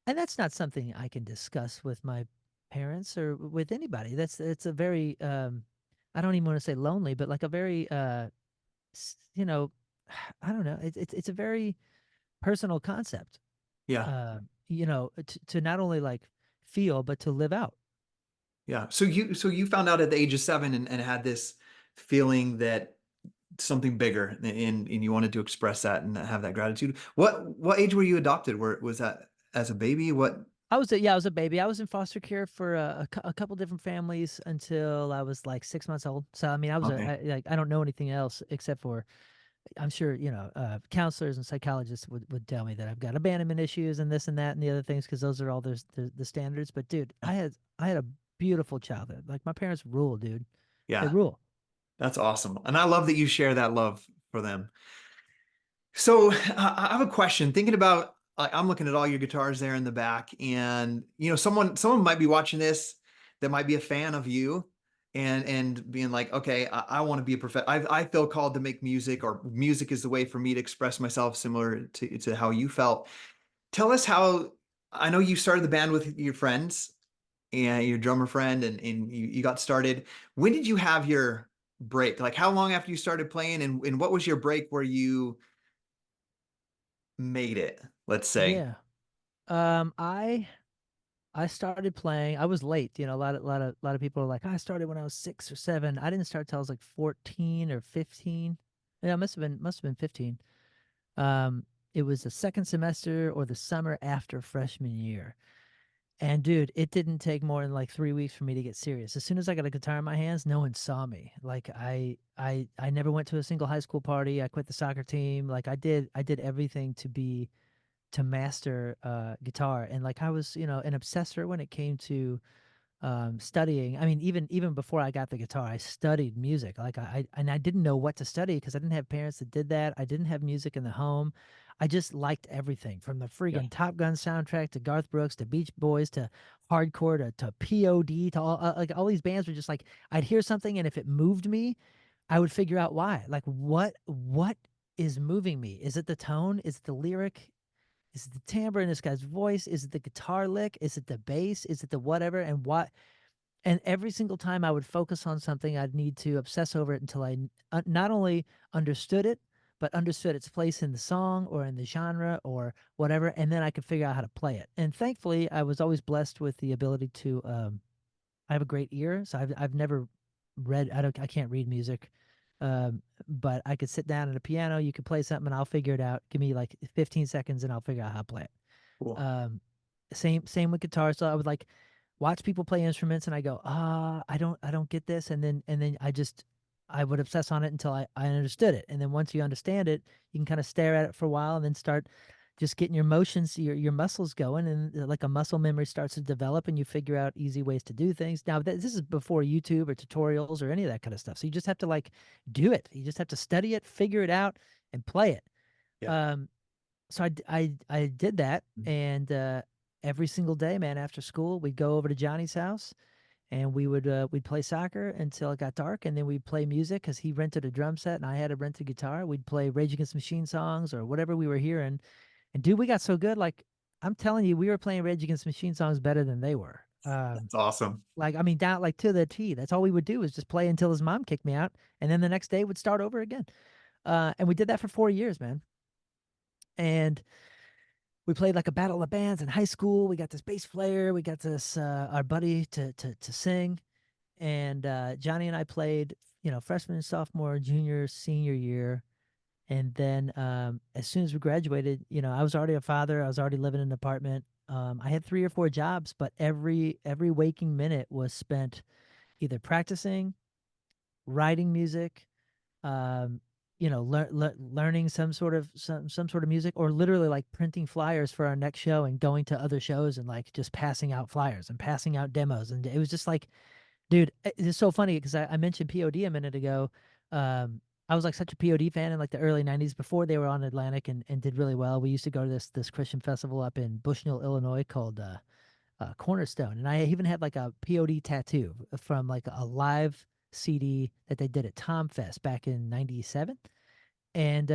and that's not something I can discuss with my parents or with anybody. It's a very I don't even want to say lonely, but like a very s- you know I don't know. It's a very personal concept. Yeah. To not only like feel but to live out. Yeah. So you found out at the age of 7 and had this feeling that something bigger and you wanted to express that and have that gratitude. What age were you adopted? Where was that as a baby? What? I was a baby. I was in foster care for a couple different families until I was like 6 months old. So I mean, Okay. like I don't know anything else except for I'm sure counselors and psychologists would tell me that I've got abandonment issues and this and that and the other things because those are all the standards. But dude, I had a beautiful childhood. Like my parents rule, dude. They Yeah. rule. That's awesome. And I love that you share that love for them. So I have a question. Thinking about, I'm looking at all your guitars there in the back, and someone might be watching this that might be a fan of you, and being like, okay, I want to be a prof. I feel called to make music, or music is the way for me to express myself, similar to how you felt. Tell us how. I know you started the band with your friends and your drummer friend, and you got started. When did you have your break? Like, how long after you started playing, and what was your break where you made it, let's say? Yeah. Um, I I started playing. I was late. A lot of people are like, I started when I was 6 or 7. I didn't start till I was like 14 or 15. Yeah, must have been 15. Um, it was the second semester or the summer after freshman year. And dude, it didn't take more than like 3 weeks for me to get serious. As soon as I got a guitar in my hands, no one saw me. Like I never went to a single high school party. I quit the soccer team. Like I did everything to master guitar. And like I was, an obsessor when it came to studying. I mean, even before I got the guitar, I studied music. Like and I didn't know what to study because I didn't have parents that did that. I didn't have music in the home. I just liked everything from the Yeah. freaking Top Gun soundtrack to Garth Brooks to Beach Boys to hardcore to POD to all like all these bands were just like I'd hear something and if it moved me, I would figure out why. Like what is moving me? Is it the tone? Is it the lyric? Is it the timbre in this guy's voice? Is it the guitar lick? Is it the bass? Is it the whatever? And what? And every single time I would focus on something, I'd need to obsess over it until I not only understood it, but understood its place in the song or in the genre or whatever. And then I could figure out how to play it. And thankfully, I was always blessed with the ability to, I have a great ear. So I've never read, I can't read music. But I could sit down at a piano, you could play something and I'll figure it out. Give me like 15 seconds and I'll figure out how to play it. Cool. Um, same with guitar. So I would like watch people play instruments and I go, I don't get this. And then I would obsess on it until I understood it. And then once you understand it, you can kind of stare at it for a while and then start just getting your motions, your muscles going, and like a muscle memory starts to develop, and you figure out easy ways to do things. Now, this is before YouTube or tutorials or any of that kind of stuff. So you just have to like do it. You just have to study it, figure it out, and play it. Yeah. Um, so I did that, and every single day, man, after school, we'd go over to Johnny's house, and we'd play soccer until it got dark, and then we'd play music because he rented a drum set and I had a rented guitar. We'd play Rage Against the Machine songs or whatever we were hearing, and dude, we got so good. Like I'm telling you, we were playing Rage Against the Machine songs better than they were. That's awesome. Like, I mean, down like to the T. That's all we would do is just play until his mom kicked me out, and then the next day would start over again. And we did that for 4 years, man. And we played like a battle of bands in high school. We got this bass player. We got this our buddy to sing, and Johnny and I played, freshman, sophomore, junior, senior year. And then as soon as we graduated, I was already a father. I was already living in an apartment. I had 3 or 4 jobs, but every waking minute was spent either practicing, writing music, um, learning some sort of music, or literally like printing flyers for our next show and going to other shows and like just passing out flyers and passing out demos. And it was just like, dude, it's so funny because I mentioned POD a minute ago. I was like such a POD fan in like the early 90s before they were on Atlantic and did really well. We used to go to this Christian festival up in Bushnell, Illinois called Cornerstone. And I even had like a POD tattoo from like a live CD that they did at Tom Fest back in 97. And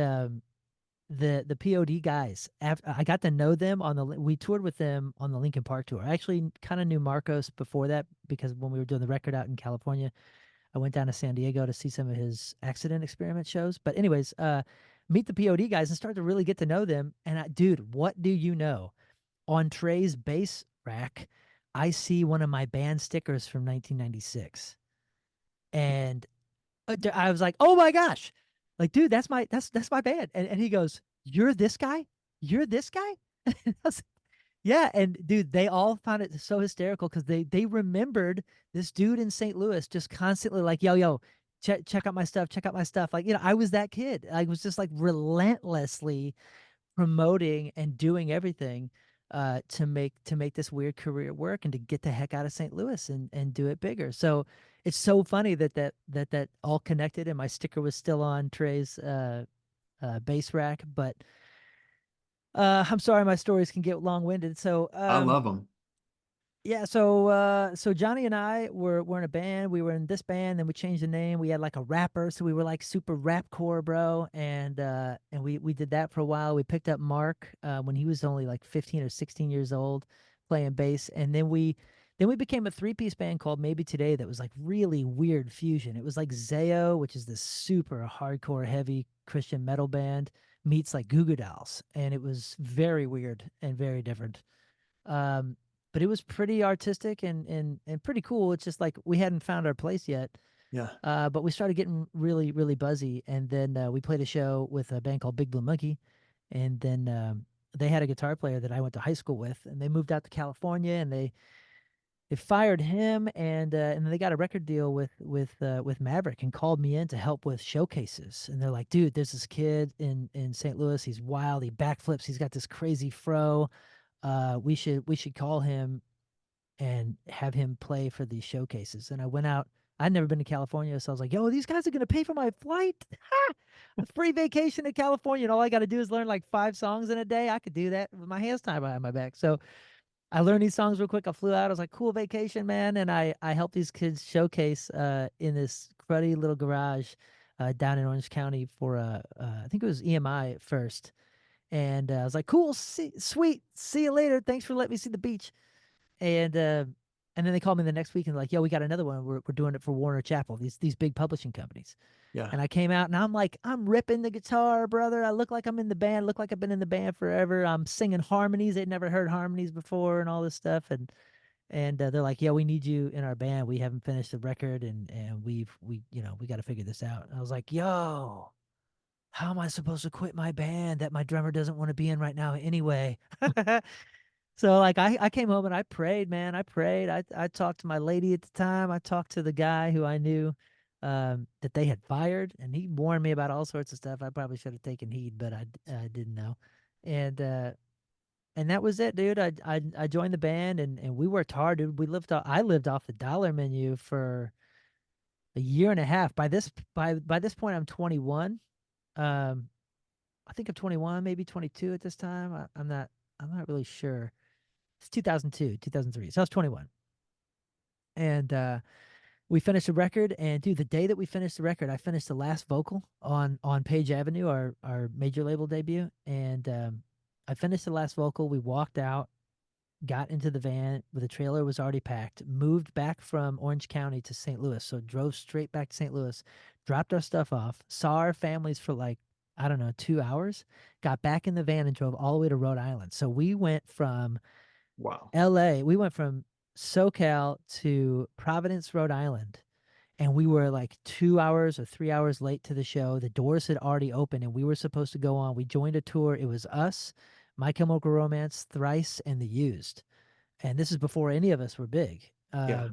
the POD guys, I got to know them we toured with them on the Linkin Park tour. I actually kind of knew Marcos before that because when we were doing the record out in California, I went down to San Diego to see some of his Accident Experiment shows. But anyways, meet the POD guys and start to really get to know them. And dude, what do you know? On Trey's bass rack, I see one of my band stickers from 1996. And I was like, "Oh my gosh!" Like, dude, that's my band. And he goes, "You're this guy? You're this guy?" And I was, yeah, and dude, they all found it so hysterical because they remembered this dude in St. Louis just constantly like, "Yo, check out my stuff, check out my stuff." Like, I was that kid. I was just like relentlessly promoting and doing everything to make this weird career work and to get the heck out of St. Louis and do it bigger. So it's so funny that all connected and my sticker was still on Trey's bass rack. But I'm sorry my stories can get long-winded. So I love them. yeah, so Johnny and I were in a band. We were in this band, then we changed the name. We had like a rapper, so we were like super rapcore, bro. And we did that for a while. We picked up Mark when he was only like 15 or 16 years old playing bass. And then we became a three-piece band called Maybe Today that was like really weird fusion. It was like Zayo, which is this super hardcore heavy Christian metal band, meets like Goo Goo Dolls. And it was very weird and very different. Um, but it was pretty artistic and pretty cool. It's just like we hadn't found our place yet. Yeah. But we started getting really, really buzzy. And then we played a show with a band called Big Blue Monkey. And then they had a guitar player that I went to high school with, and they moved out to California, and they fired him, and then they got a record deal with Maverick and called me in to help with showcases. And they're like, dude, there's this kid in St. Louis. He's wild. He backflips. He's got this crazy fro. We should call him and have him play for these showcases. And I went out. I'd never been to California, so I was like, "Yo, these guys are gonna pay for my flight, a free vacation to California, and all I got to do is learn like 5 songs in a day. I could do that with my hands tied behind my back." So I learned these songs real quick. I flew out. I was like, "Cool vacation, man!" And I helped these kids showcase in this cruddy little garage down in Orange County for I think it was EMI at first. And I was like, "Cool, sweet, see you later. Thanks for letting me see the beach." And then they called me the next week and like, "Yo, we got another one. We're doing it for Warner Chappell, these big publishing companies." Yeah. And I came out and I'm like, I'm ripping the guitar, brother. I look like I'm in the band. Look like I've been in the band forever. I'm singing harmonies. They'd never heard harmonies before and all this stuff. And they're like, "Yeah, we need you in our band. We haven't finished the record and we got to figure this out." And I was like, "Yo, how am I supposed to quit my band that my drummer doesn't want to be in right now anyway?" So like I came home and I prayed, man. I prayed. I talked to my lady at the time. I talked to the guy who I knew that they had fired, and he warned me about all sorts of stuff. I probably should have taken heed, but I didn't know. And that was it, dude. I joined the band, and we worked hard, dude. I lived off the dollar menu for a year and a half. By this point I'm 21. Um I think I'm 21, maybe 22 at this time. I'm not really sure. It's 2002, 2003. So I was 21. And we finished the record. And dude, the day that we finished the record, I finished the last vocal on Page Avenue, our major label debut. And I finished the last vocal. We walked out. got into the van, the trailer was already packed, moved back from Orange County to St. Louis. So drove straight back to St. Louis, dropped our stuff off, saw our families for like, I don't know, 2 hours, got back in the van and drove all the way to Rhode Island. So we went from Wow. LA, we went from SoCal to Providence, Rhode Island. And we were like 2 hours or 3 hours late to the show. The doors had already opened and we were supposed to go on. We joined a tour. It was us, My Chemical Romance, Thrice, and The Used. And this is before any of us were big. Yeah.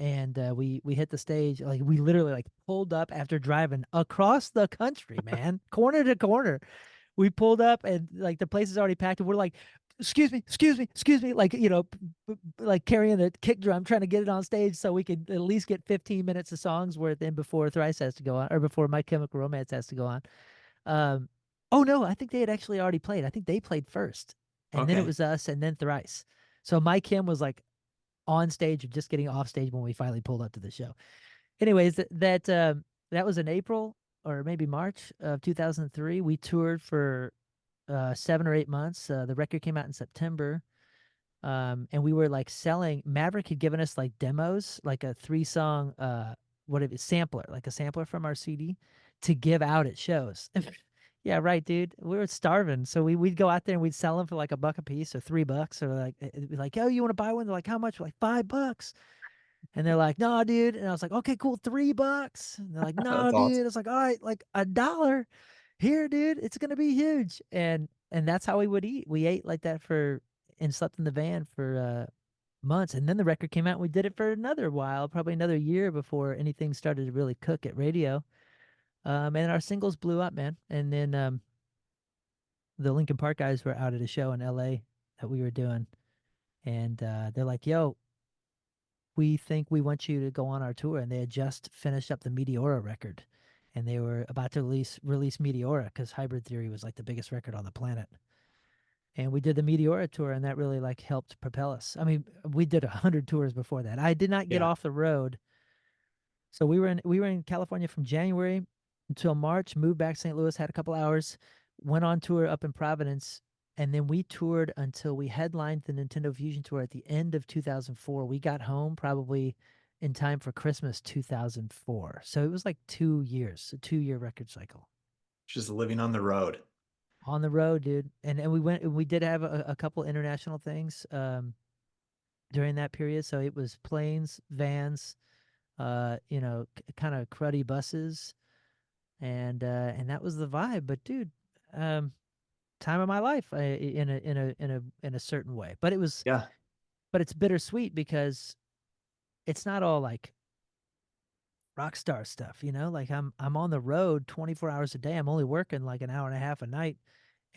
And we hit the stage, like we literally like pulled up after driving across the country, man, corner to corner. We pulled up and like the place is already packed, and we're like, excuse me, excuse me, excuse me, like, like carrying the kick drum, trying to get it on stage so we could at least get 15 minutes of songs worth in before Thrice has to go on, or before My Chemical Romance has to go on. Um, oh no, I think they had actually already played. I think they played first, and then it Okay. was us, and then Thrice. So My Kim was like on stage or just getting off stage when we finally pulled up to the show. Anyways, that was in April or maybe March of 2003. We toured for 7 or 8 months. The record came out in September. And we were like selling. Maverick had given us like demos, like a 3 song, what it is, sampler, like a sampler from our CD to give out at shows. Yeah, right, dude. We were starving, so we'd go out there and we'd sell them for like $1 a piece or $3, or like it'd be like, oh, you want to buy one? They're like, how much? We're like $5. And they're like, no, dude. And I was like, okay, cool, $3. And they're like, no, That's dude. awesome. It's like, all right, like $1 here, dude. It's gonna be huge. And that's how we would eat. We ate like that for and slept in the van for months. And then the record came out and we did it for another while, probably another year before anything started to really cook at radio. And our singles blew up, man. And then the Linkin Park guys were out at a show in LA that we were doing. And they're like, yo, we think we want you to go on our tour. And they had just finished up the Meteora record. And they were about to release Meteora because Hybrid Theory was like the biggest record on the planet. And we did the Meteora tour, and that really like helped propel us. I mean, we did 100 tours before that. I did not get Yeah. off the road, so we were in California from January until March. Moved back to St. Louis, had a couple hours, went on tour up in Providence, and then we toured until we headlined the Nintendo Fusion tour at the end of 2004. We got home probably in time for Christmas 2004, so it was like 2 years, a 2 year record cycle. Just living on the road. On the road, dude. And we went and we did have a couple international things during that period. So it was planes, vans, kind of cruddy buses, and that was the vibe. But dude, um, time of my life in a certain way. Yeah. But it's bittersweet because it's not all like rock star stuff, Like I'm on the road 24 hours a day. I'm only working like an hour and a half a night.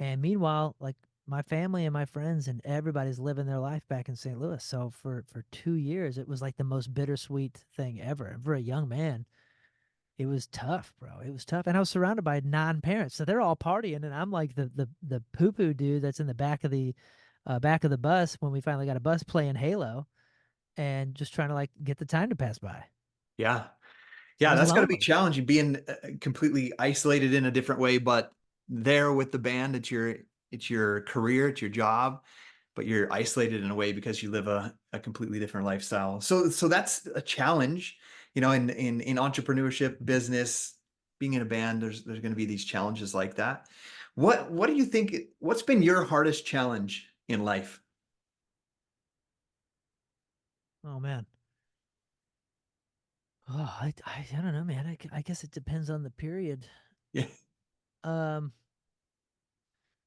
And meanwhile, like my family and my friends and everybody's living their life back in St. Louis. So for 2 years, it was like the most bittersweet thing ever. And for a young man, it was tough, bro. It was tough. And I was surrounded by non-parents. So they're all partying and I'm like the poo-poo dude that's in the back of the bus when we finally got a bus playing Halo and just trying to like get the time to pass by. Yeah. I Yeah, was that's got to be lonely. challenging being completely isolated in a different way, but there with the band, it's your career, it's your job, but you're isolated in a way because you live a completely different lifestyle. So that's a challenge, in entrepreneurship, business, being in a band, there's going to be these challenges like that. What do you think, what's been your hardest challenge in life? Oh man. Oh, I don't know, man. I guess it depends on the period. Yeah. Um,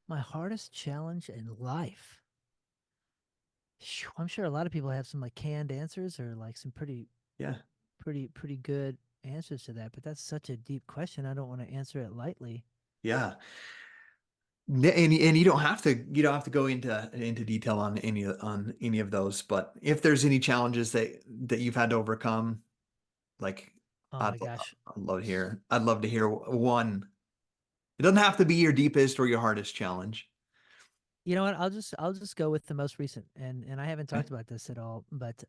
my hardest challenge in life. Phew, I'm sure a lot of people have some like canned answers or like some Yeah. pretty good answers to that, but that's such a deep question. I don't want to answer it lightly. Yeah. And you don't have to go into detail on any of those, but if there's any challenges that you've had to overcome, like Oh I'd, my gosh. I'd love to hear one. It doesn't have to be your deepest or your hardest challenge. You know what? I'll just go with the most recent, and I haven't Okay. talked about this at all, but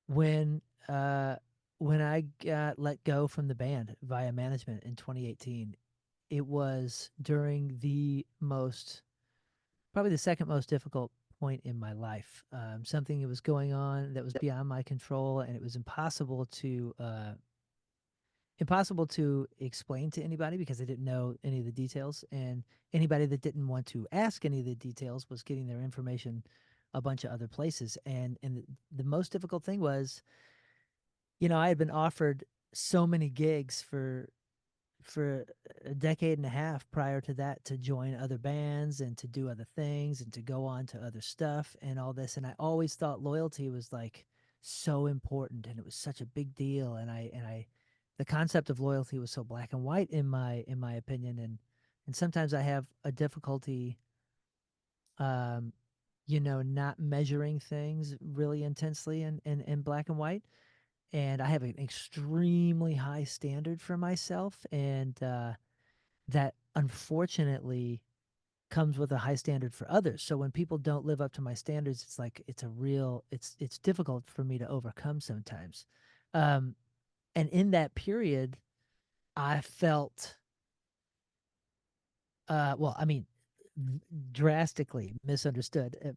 when uh when I got let go from the band via management in 2018, it was during the most probably the second most difficult point in my life. Something that was going on that was beyond my control, and it was impossible to explain to anybody because I didn't know any of the details, and anybody that didn't want to ask any of the details was getting their information a bunch of other places. And the most difficult thing was, I had been offered so many gigs for a decade and a half prior to that to join other bands and to do other things and to go on to other stuff and all this. And I always thought loyalty was like so important and it was such a big deal. And the concept of loyalty was so black and white in my opinion. And sometimes I have a difficulty, um, not measuring things really intensely in black and white. And I have an extremely high standard for myself. And, that unfortunately comes with a high standard for others. So when people don't live up to my standards, it's like it's difficult for me to overcome sometimes. Um, and in that period, I felt well, I mean, drastically misunderstood at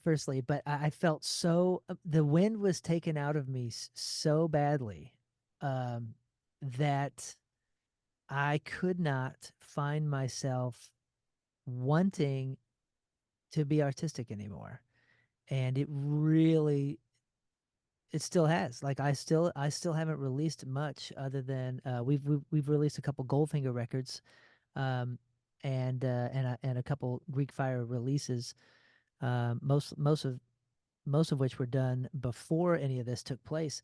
firstly, but I felt so the wind was taken out of me so badly, that I could not find myself wanting to be artistic anymore. And it still has. Like I still haven't released much other than we've released a couple Goldfinger records, um, and a couple Greek Fire releases. Most of which were done before any of this took place.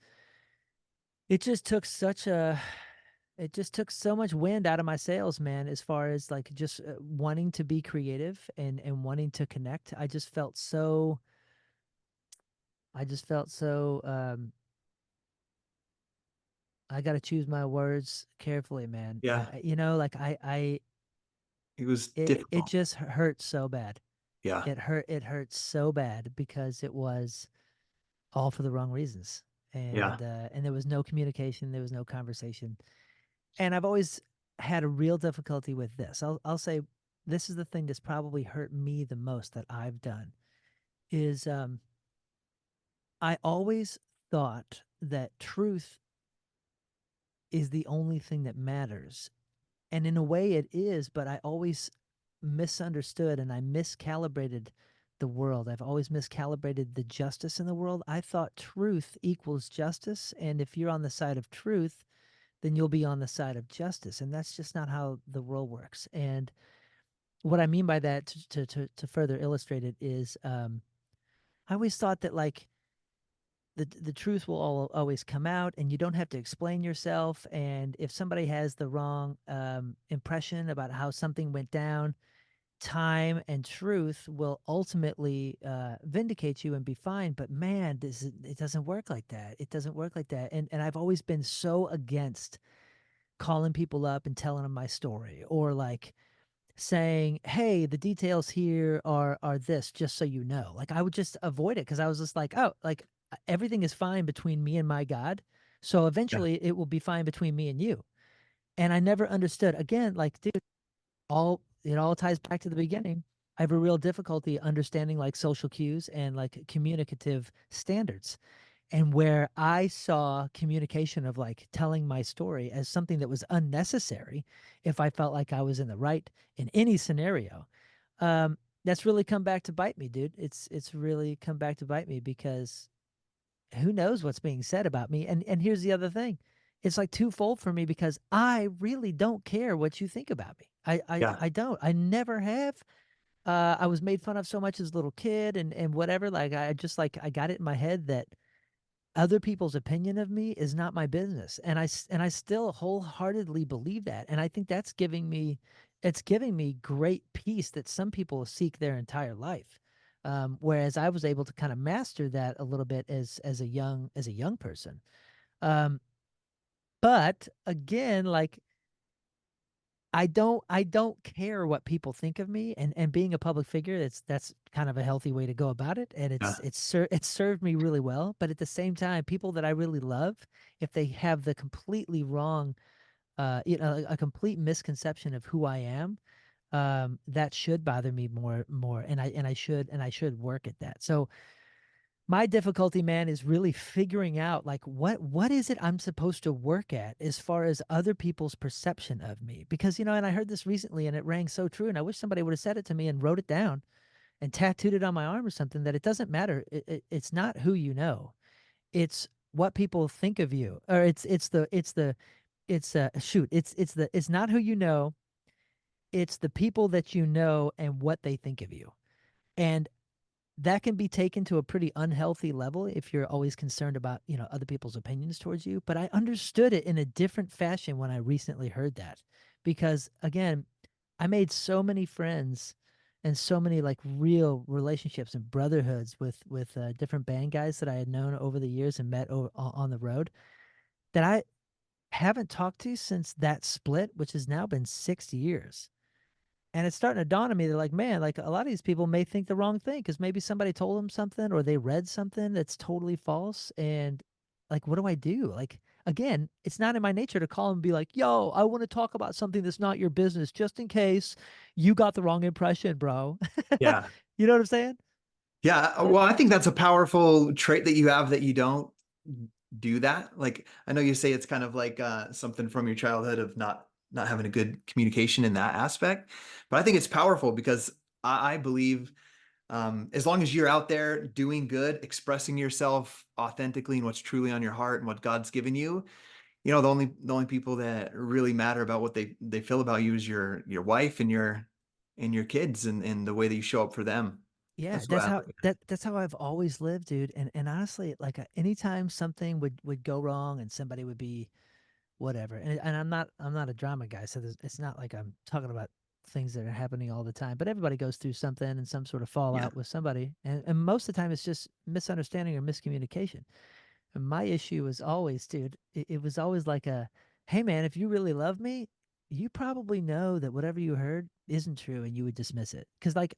It just took such a it just took so much wind out of my sails, man, as far as like just wanting to be creative and wanting to connect. I just felt so I got to choose my words carefully, man. Yeah. Like It was it difficult. just hurt so bad. Yeah. It hurt so bad because it was all for the wrong reasons. Yeah. And there was no communication, there was no conversation. And I've always had a real difficulty with this. I'll say this is the thing that's probably hurt me the most that I've done is I always thought that truth is the only thing that matters. And in a way it is, but I always misunderstood and I miscalibrated the world. I've always miscalibrated the justice in the world. I thought truth equals justice. And if you're on the side of truth, then you'll be on the side of justice. And that's just not how the world works. And what I mean by that, to further illustrate it, is I always thought that like the truth will always come out, and you don't have to explain yourself. And if somebody has the wrong impression about how something went down, time and truth will ultimately vindicate you and be fine. But man, it doesn't work like that. It doesn't work like that. And I've always been so against calling people up and telling them my story, or like saying, "Hey, the details here are this, just so you know." Like I would just avoid it because I was just like, "Oh, like everything is fine between me and my God, so Yeah. eventually it will be fine between me and you." And I never understood. Again, like, dude, it all ties back to the beginning. I have a real difficulty understanding like social cues and like communicative standards, and where I saw communication of like telling my story as something that was unnecessary if I felt like I was in the right in any scenario. Um, that's really come back to bite me, dude. It's really come back to bite me because who knows what's being said about me. And here's the other thing. It's like twofold for me because I really don't care what you think about me. Yeah. I don't. I never have. I was made fun of so much as a little kid and whatever. Like I just like I got it in my head that other people's opinion of me is not my business, and I still wholeheartedly believe that. And I think it's giving me great peace that some people seek their entire life, whereas I was able to kind of master that a little bit as a young person. um but again, like I don't care what people think of me, and being a public figure, that's kind of a healthy way to go about it, and Yeah. it's served me really well. But at the same time, people that I really love, if they have the completely wrong, a complete misconception of who I am, that should bother me more, and I should work at that. So my difficulty, man, is really figuring out like what is it I'm supposed to work at as far as other people's perception of me. Because, and I heard this recently and it rang so true, and I wish somebody would have said it to me and wrote it down and tattooed it on my arm or something, that it doesn't matter. It's not who you know. It's what people think of you. Or it's not who you know. It's the people that you know and what they think of you. And that can be taken to a pretty unhealthy level if you're always concerned about, other people's opinions towards you. But I understood it in a different fashion when I recently heard that. Because again, I made so many friends and so many like real relationships and brotherhoods with different band guys that I had known over the years and met on the road, that I haven't talked to since that split, which has now been 6 years. And it's starting to dawn on me. They're like, man, like a lot of these people may think the wrong thing because maybe somebody told them something or they read something that's totally false. And like, what do I do? Like, again, it's not in my nature to call and be like, yo, I want to talk about something that's not your business just in case you got the wrong impression, bro. Yeah. You know what I'm saying? Yeah. Well, I think that's a powerful trait that you have, that you don't do that. Like, I know you say it's kind of like something from your childhood of not having a good communication in that aspect, but I think it's powerful because I believe as long as you're out there doing good, expressing yourself authentically and what's truly on your heart and what God's given you, the only people that really matter about what they feel about you is your wife and your kids, and the way that you show up for them. Yeah, That's what I look at. that's how I've always lived, dude. And honestly, like anytime something would go wrong and somebody would be whatever. And I'm not a drama guy, so it's not like I'm talking about things that are happening all the time. But everybody goes through something and some sort of Yeah. fallout with somebody, and most of the time it's just misunderstanding or miscommunication. And my issue was always, dude, it was always like hey man, if you really love me, you probably know that whatever you heard isn't true, and you would dismiss it. Because like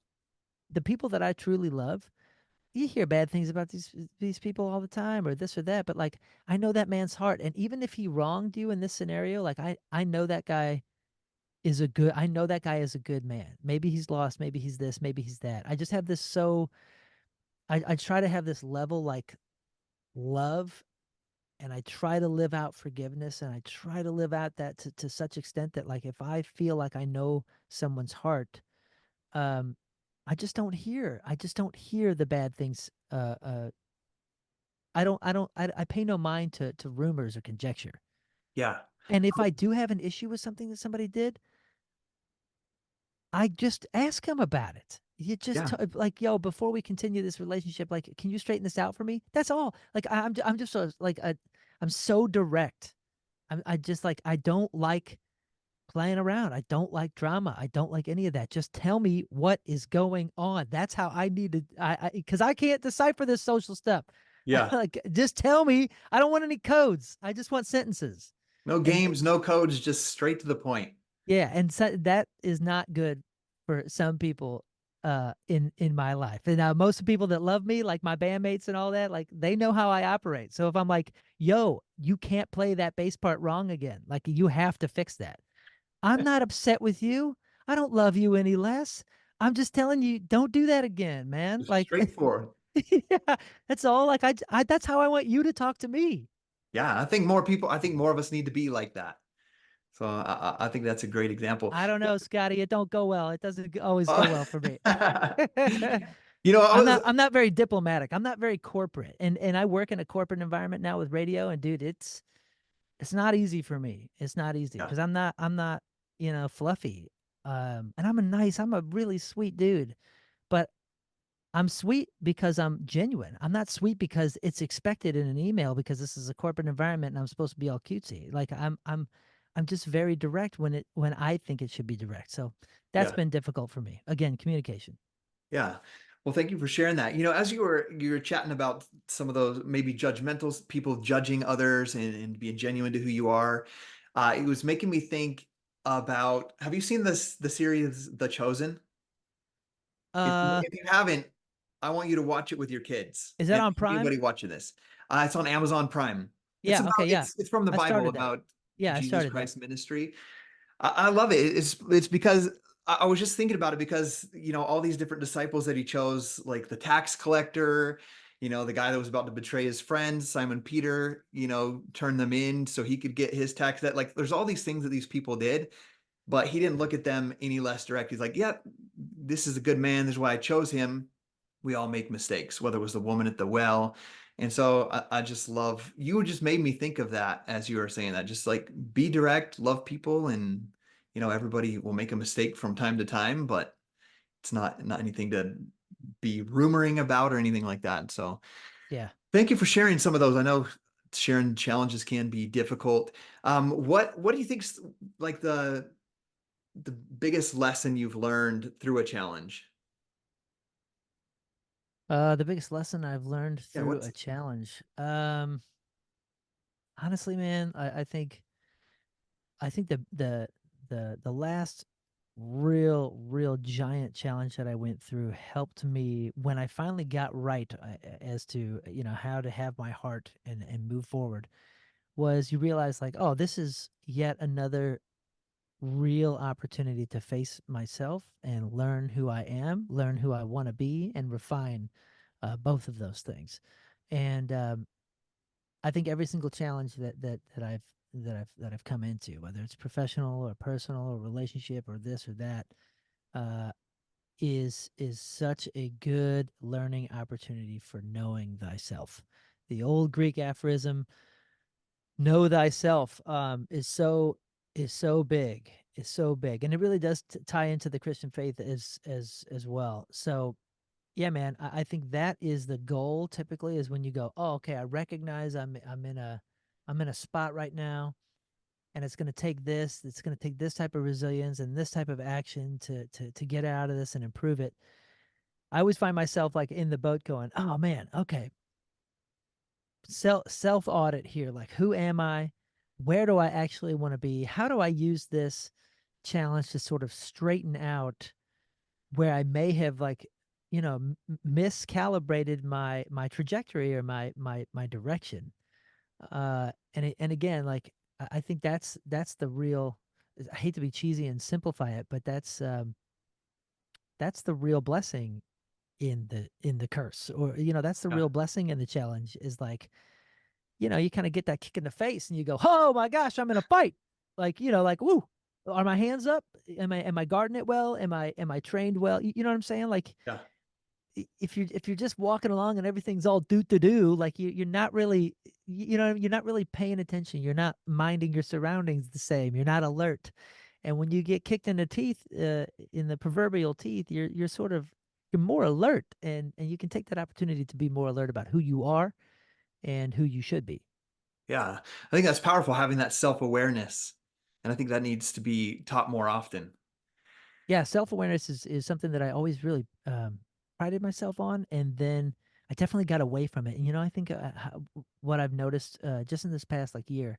the people that I truly love, you hear bad things about these people all the time or this or that, but like I know that man's heart, and even if he wronged you in this scenario, like I know that guy I know that guy is a good man. Maybe he's lost, maybe he's this, maybe he's that. I just have this I try to have this level like love, and I try to live out forgiveness, and I try to live out that to such extent that like if I feel like I know someone's heart, um I just don't hear the bad things. I pay no mind to rumors or conjecture. Yeah. And if I do have an issue with something that somebody did, I just ask them about it. You just Yeah. like, yo, before we continue this relationship, like, can you straighten this out for me? That's all. Like, I'm just I'm so direct. I just like, I don't like playing around. I don't like drama. I don't like any of that. Just tell me what is going on. That's how I need to, because I can't decipher this social stuff. Yeah. Like, just tell me. I don't want any codes. I just want sentences. No And games, no codes, just straight to the point. yeah, and so that is not good for some people in my life. And most of the people that love me, like my bandmates and all that, like they know how I operate. So if I'm like, yo, you can't play that bass part wrong again, like you have to fix that. I'm not upset with you. I don't love you any less. I'm just telling you, don't do that again, man. Just Like, straightforward. yeah, that's all. Like, that's how I want you to talk to me. Yeah, I think more of us need to be like that. So I think that's a great example. I don't know, Scotty. It don't go well. It doesn't always go Uh, well for me. I was, I'm not very diplomatic. I'm not very corporate. And I work in a corporate environment now with radio, and dude, it's not easy for me. It's not easy yeah, because I'm not, fluffy. And I'm a really sweet dude, but I'm sweet because I'm genuine. I'm not sweet because it's expected in an email because this is a corporate environment and I'm supposed to be all cutesy. Like I'm just very direct when I think it should be direct. So that's yeah, been difficult for me. Again, communication. yeah. Well, thank you for sharing that. As you were chatting about some of those maybe judgmental people judging others and being genuine to who you are, it was making me think about. Have you seen the series The Chosen? If Uh, if you haven't, I want you to watch it with your kids is that and on Prime? anybody watching this. It's on Amazon Prime. It's Yeah. about Okay. Yeah. it's from the I Bible started that. about Yeah, I Jesus started that. Christ's ministry. I love it. It's because I was just thinking about it because, all these different disciples that he chose, like the tax collector, the guy that was about to betray his friends, Simon Peter, turned them in so he could get his tax debt. Like there's all these things that these people did, but he didn't look at them any less direct. He's like, yeah, this is a good man. This is why I chose him. We all make mistakes, whether it was the woman at the well. And so I just love, you just made me think of that as you were saying that. Just like be direct, love people, and everybody will make a mistake from time to time, but it's not anything to be rumoring about or anything like that. So Yeah. thank you for sharing some of those. I know sharing challenges can be difficult. What do you think's like the biggest lesson you've learned through a challenge? The biggest lesson I've learned Yeah, through a challenge. Honestly, man, I think the last real giant challenge that I went through helped me when I finally got right as to how to have my heart and move forward. Was you realize like, oh, this is yet another real opportunity to face myself and learn who I am, learn who I want to be, and refine both of those things. And I think every single challenge that I've come into, whether it's professional or personal or relationship or this or that, uh, is such a good learning opportunity for knowing thyself. The old Greek aphorism, "Know thyself," is so big, is so big, and it really does tie into the Christian faith as well. So yeah, man, I think that is the goal typically is when you go, oh, okay, I recognize I'm in a spot right now, and it's gonna take this type of resilience and this type of action to get out of this and improve it. I always find myself like in the boat going, oh man, okay, self audit here. Like who am I? Where do I actually want to be? How do I use this challenge to sort of straighten out where I may have like, miscalibrated my trajectory or my direction. And again, like I think that's the real. I hate to be cheesy and simplify it, but that's the real blessing in the curse, or that's the Yeah, real blessing in the challenge. Is like you kind of get that kick in the face, and you go, oh my gosh, I'm in a fight. Like like woo. Are my hands up? Am I guarding it well? Am I trained well? You know what I'm saying? Like yeah, if you're just walking along and everything's all do to do, like you're not really, you're not really paying attention. You're not minding your surroundings the same. You're not alert. And when you get kicked in the teeth, in the proverbial teeth, you're more alert, and you can take that opportunity to be more alert about who you are and who you should be. yeah. I think that's powerful having that self-awareness, and I think that needs to be taught more often. Yeah, self-awareness is something that I always really prided myself on, and then I definitely got away from it. And I think what I've noticed just in this past like year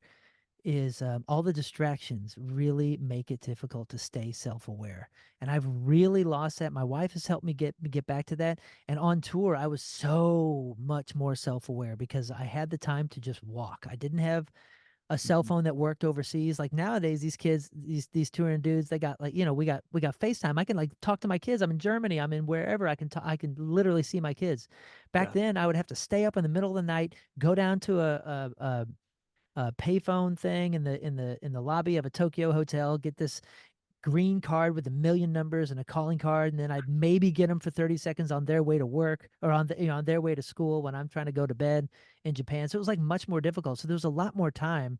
is all the distractions really make it difficult to stay self-aware, and I've really lost that. My wife has helped me get back to that, and on tour I was so much more self-aware because I had the time to just walk. I didn't have a cell Mhm. phone that worked overseas. Like nowadays, these kids, these touring dudes, they got like, we got FaceTime. I can like talk to my kids. I'm in Germany. I'm in wherever. I can literally see my kids. Back Yeah, then, I would have to stay up in the middle of the night, go down to a payphone thing in the lobby of a Tokyo hotel, get this green card with a million numbers and a calling card, and then I'd maybe get them for 30 seconds on their way to work or on their way to school when I'm trying to go to bed in Japan. So it was like much more difficult. So there was a lot more time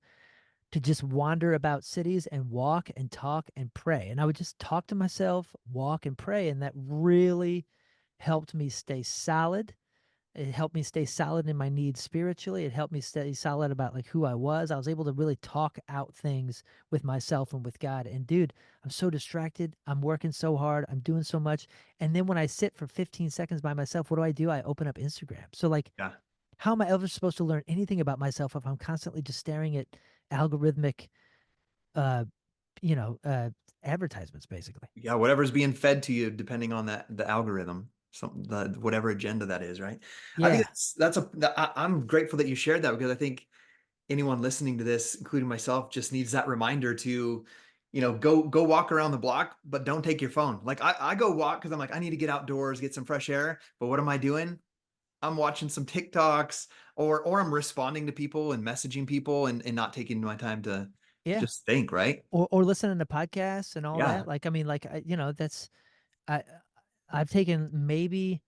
to just wander about cities and walk and talk and pray. And I would just talk to myself, walk and pray. And that really helped me stay solid. It helped me stay solid in my needs spiritually. It helped me stay solid about like who I was. I was able to really talk out things with myself and with God. And dude, I'm so distracted. I'm working so hard. I'm doing so much. And then when I sit for 15 seconds by myself, what do? I open up Instagram. So like, yeah, how am I ever supposed to learn anything about myself if I'm constantly just staring at algorithmic uh you know uh advertisements basically? yeah. Whatever's being fed to you, depending on the algorithm, the whatever agenda that is, right? I think Yeah. I'm grateful that you shared that because I think anyone listening to this, including myself, just needs that reminder to, go walk around the block, but don't take your phone. Like I go walk because I'm like, I need to get outdoors, get some fresh air. But what am I doing? I'm watching some TikToks or I'm responding to people and messaging people and not taking my time to Yeah. just think, right? Or listening to podcasts and all Yeah. that. Like, I mean, like, that's I I've taken maybe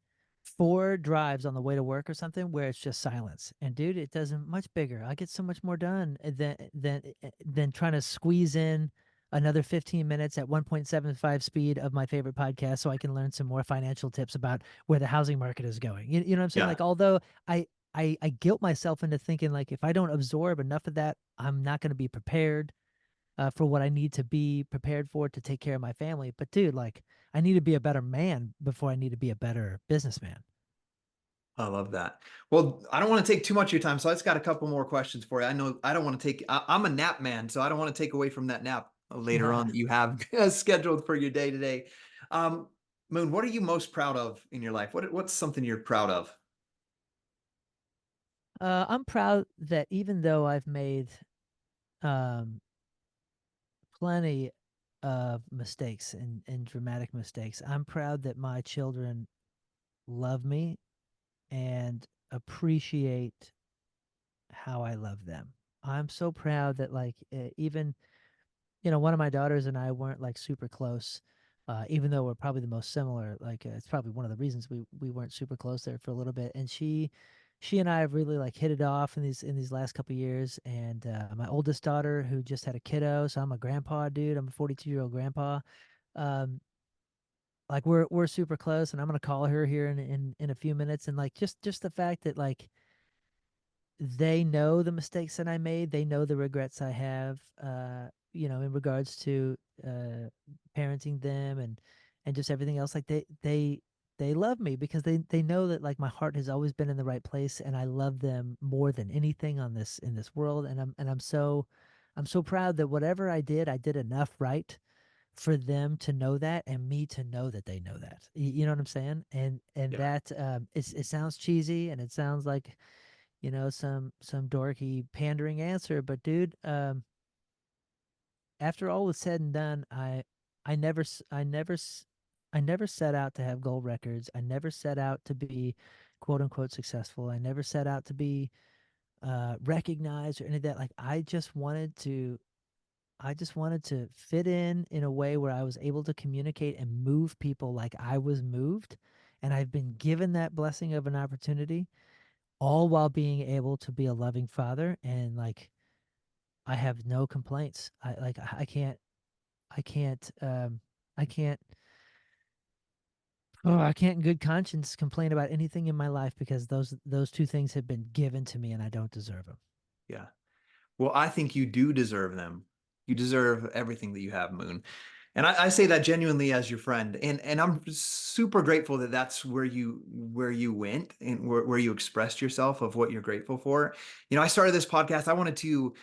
4 drives on the way to work or something where it's just silence. And dude, it does much bigger. I get so much more done than trying to squeeze in another 15 minutes at 1.75 speed of my favorite podcast so I can learn some more financial tips about where the housing market is going. You know what I'm saying? Yeah. Like, although I guilt myself into thinking like if I don't absorb enough of that, I'm not going to be prepared for what I need to be prepared for to take care of my family. But dude, like I need to be a better man before I need to be a better businessman. I love that. Well, I don't want to take too much of your time, so I just got a couple more questions for you. I know I don't want to take. I'm a nap man, so I don't want to take away from that nap later on that you have scheduled for your day today. Um, Moon, what are you most proud of in your life? What's something you're proud of? I'm proud that even though I've made um, plenty of mistakes and dramatic mistakes, I'm proud that my children love me and appreciate how I love them. I'm so proud that like even one of my daughters and I weren't like super close, even though we're probably the most similar. Like it's probably one of the reasons we weren't super close there for a little bit. And she and I have really like hit it off in these last couple of years. And my oldest daughter who just had a kiddo, so I'm a grandpa, dude. I'm a 42-year-old grandpa. Um, like we're super close, and I'm gonna call her here in a few minutes. And like just the fact that like they know the mistakes that I made. They know the regrets I have, in regards to parenting them and just everything else. Like they love me because they know that like my heart has always been in the right place, and I love them more than anything on this in this world. And I'm so proud that whatever I did enough right for them to know that and me to know that they know that. You know what I'm saying? And Yeah. that it sounds cheesy and it sounds like some dorky pandering answer. But dude, after all is said and done, I never, I never set out to have gold records. I never set out to be quote unquote successful. I never set out to be recognized or any of that. Like I just wanted to fit in a way where I was able to communicate and move people like I was moved. And I've been given that blessing of an opportunity all while being able to be a loving father. And like I have no complaints. I can't I can't in good conscience complain about anything in my life because those two things have been given to me and I don't deserve them. Yeah. Well, I think you do deserve them. You deserve everything that you have, Moon. And I say that genuinely as your friend. And I'm super grateful that that's where you went and where you expressed yourself of what you're grateful for. I started this podcast. I wanted to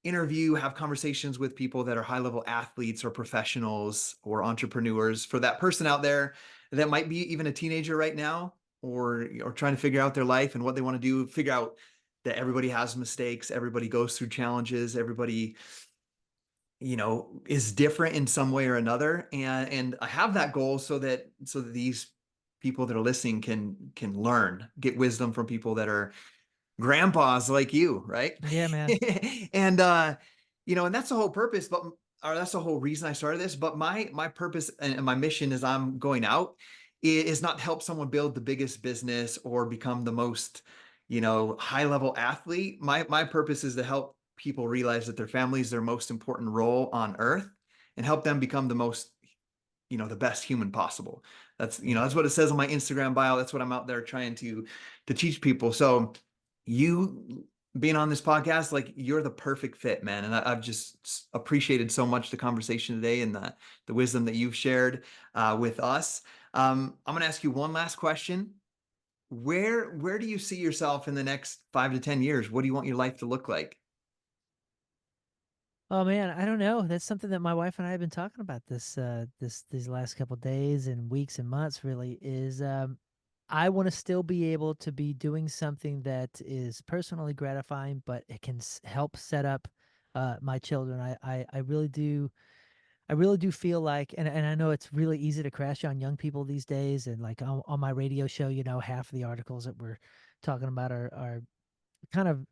interview, have conversations with people that are high level athletes or professionals or entrepreneurs, for that person out there that might be even a teenager right now or trying to figure out their life and what they want to do, figure out that everybody has mistakes, everybody goes through challenges, everybody is different in some way or another. And I have that goal so that these people that are listening can learn, get wisdom from people that are grandpas like you, right? Yeah, man. And that's the whole purpose, or that's the whole reason I started this. But my purpose and my mission as I'm going out is not to help someone build the biggest business or become the most, high level athlete. My purpose is to help people realize that their family is their most important role on earth and help them become the best human possible. Yeah. That's what it says on my Instagram bio. That's what I'm out there trying to teach people. So you being on this podcast, like, you're the perfect fit, man. And I've just appreciated so much the conversation today and the wisdom that you've shared with us. I'm going to ask you one last question. Where do you see yourself in the next 5 to 10 years? What do you want your life to look like? Oh man, I don't know. That's something that my wife and I have been talking about these last couple days and weeks and months really is I want to still be able to be doing something that is personally gratifying, but it can help set up my children. I really do I really do feel like, and I know it's really easy to crash on young people these days. And like on my radio show, half of the articles that we're talking about are kind of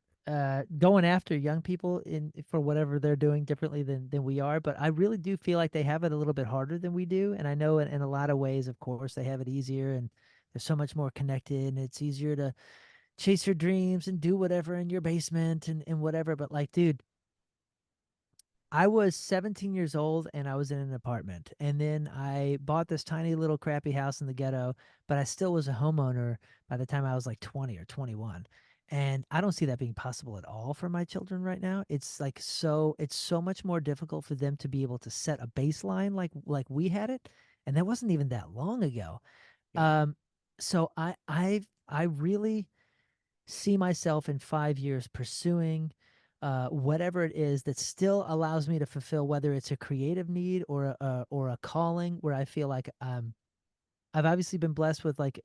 going after young people for whatever they're doing differently than we are. But I really do feel like they have it a little bit harder than we do. And I know in a lot of ways, of course, they have it easier, and they're so much more connected, and it's easier to chase your dreams and do whatever in your basement and whatever. But like, dude, I was 17 years old and I was in an apartment. And then I bought this tiny little crappy house in the ghetto, but I still was a homeowner by the time I was like 20 or 21. And I don't see that being possible at all for my children right now. It's so much more difficult for them to be able to set a baseline like we had it. And that wasn't even that long ago. Yeah. Um, so I really see myself in 5 years pursuing whatever it is that still allows me to fulfill, whether it's a creative need or a calling where I feel like I've obviously been blessed with like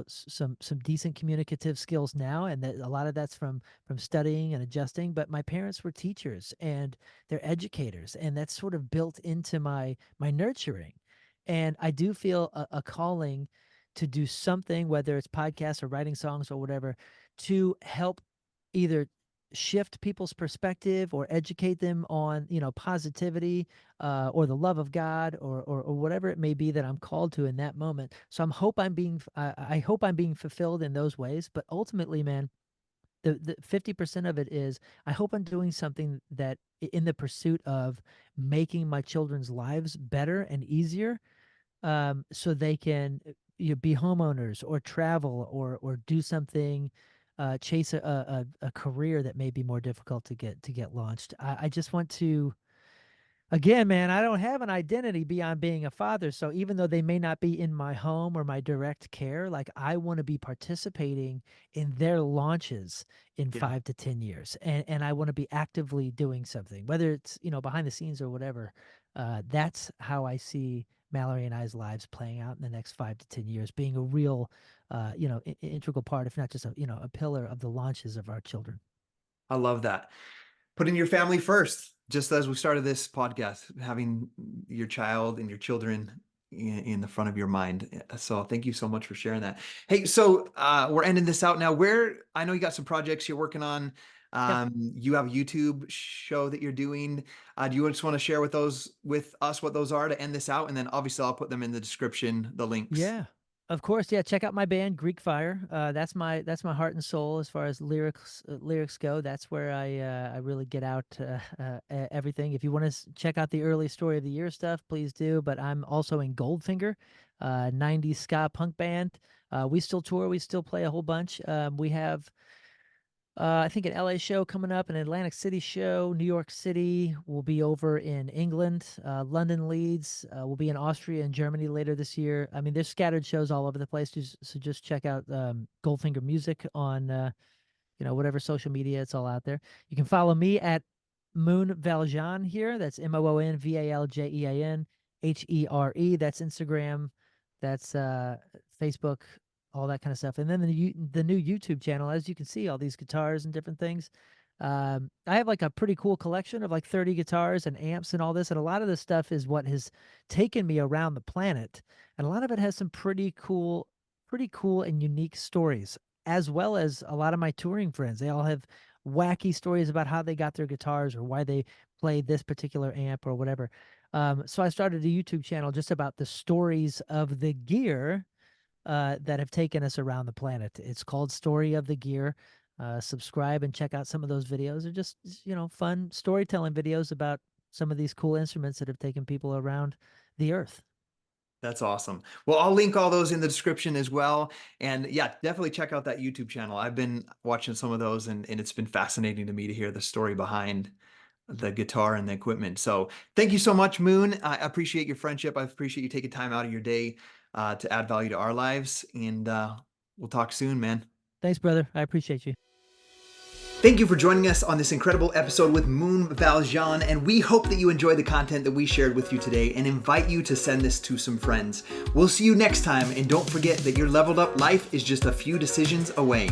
some decent communicative skills now, and that a lot of that's from studying and adjusting. But my parents were teachers and they're educators, and that's sort of built into my nurturing. And I do feel a calling to do something, whether it's podcasts or writing songs or whatever, to help either shift people's perspective or educate them on positivity or the love of God or whatever it may be that I'm called to in that moment. So I hope I'm being fulfilled in those ways. But ultimately, man, the 50% of it is I hope I'm doing something that in the pursuit of making my children's lives better and easier, so they can be homeowners or travel or do something, chase a career that may be more difficult to get launched. I just want to. Again, man, I don't have an identity beyond being a father. So even though they may not be in my home or my direct care, like I want to be participating in their launches in Yeah. 5 to 10 years. And I want to be actively doing something, whether it's, behind the scenes or whatever. That's how I see Mallory and I's lives playing out in the next 5 to 10 years, being a real, integral part, if not just a pillar of the launches of our children. I love that. Putting your family first, just as we started this podcast, having your child and your children in the front of your mind. So thank you so much for sharing that. Hey, so we're ending this out now. I know you got some projects you're working on. Yeah. You have a YouTube show that you're doing. Do you just want to share with us what those are to end this out? And then obviously I'll put them in the description, the links. Yeah, of course. Yeah, check out my band Greek Fire. That's my heart and soul as far as lyrics go. That's where I really get out everything. If you want to check out the early Story of the Year stuff, please do. But I'm also in Goldfinger, 90s ska punk band. We still tour. We still play a whole bunch. We have I think an LA show coming up, an Atlantic City show, New York City. We'll be over in England, London, Leeds. We'll be in Austria and Germany later this year. I mean, there's scattered shows all over the place. So just check out Goldfinger Music on whatever social media. It's all out there. You can follow me at Moon Valjean here. That's MoonValjean. That's Instagram. That's Facebook, all that kind of stuff. And then the new YouTube channel, as you can see, all these guitars and different things. I have like a pretty cool collection of like 30 guitars and amps and all this. And a lot of this stuff is what has taken me around the planet. And a lot of it has some pretty cool and unique stories, as well as a lot of my touring friends. They all have wacky stories about how they got their guitars or why they played this particular amp or whatever. So I started a YouTube channel just about the stories of the gear that have taken us around the planet. It's called Story of the Gear. Subscribe and check out some of those videos. They're just, fun storytelling videos about some of these cool instruments that have taken people around the earth. That's awesome. Well, I'll link all those in the description as well. And yeah, definitely check out that YouTube channel. I've been watching some of those and it's been fascinating to me to hear the story behind the guitar and the equipment. So thank you so much, Moon. I appreciate your friendship. I appreciate you taking time out of your day to add value to our lives. And we'll talk soon, man. Thanks, brother. I appreciate you. Thank you for joining us on this incredible episode with Moon Valjean, and we hope that you enjoy the content that we shared with you today and invite you to send this to some friends. We'll see you next time, and don't forget that your leveled up life is just a few decisions away.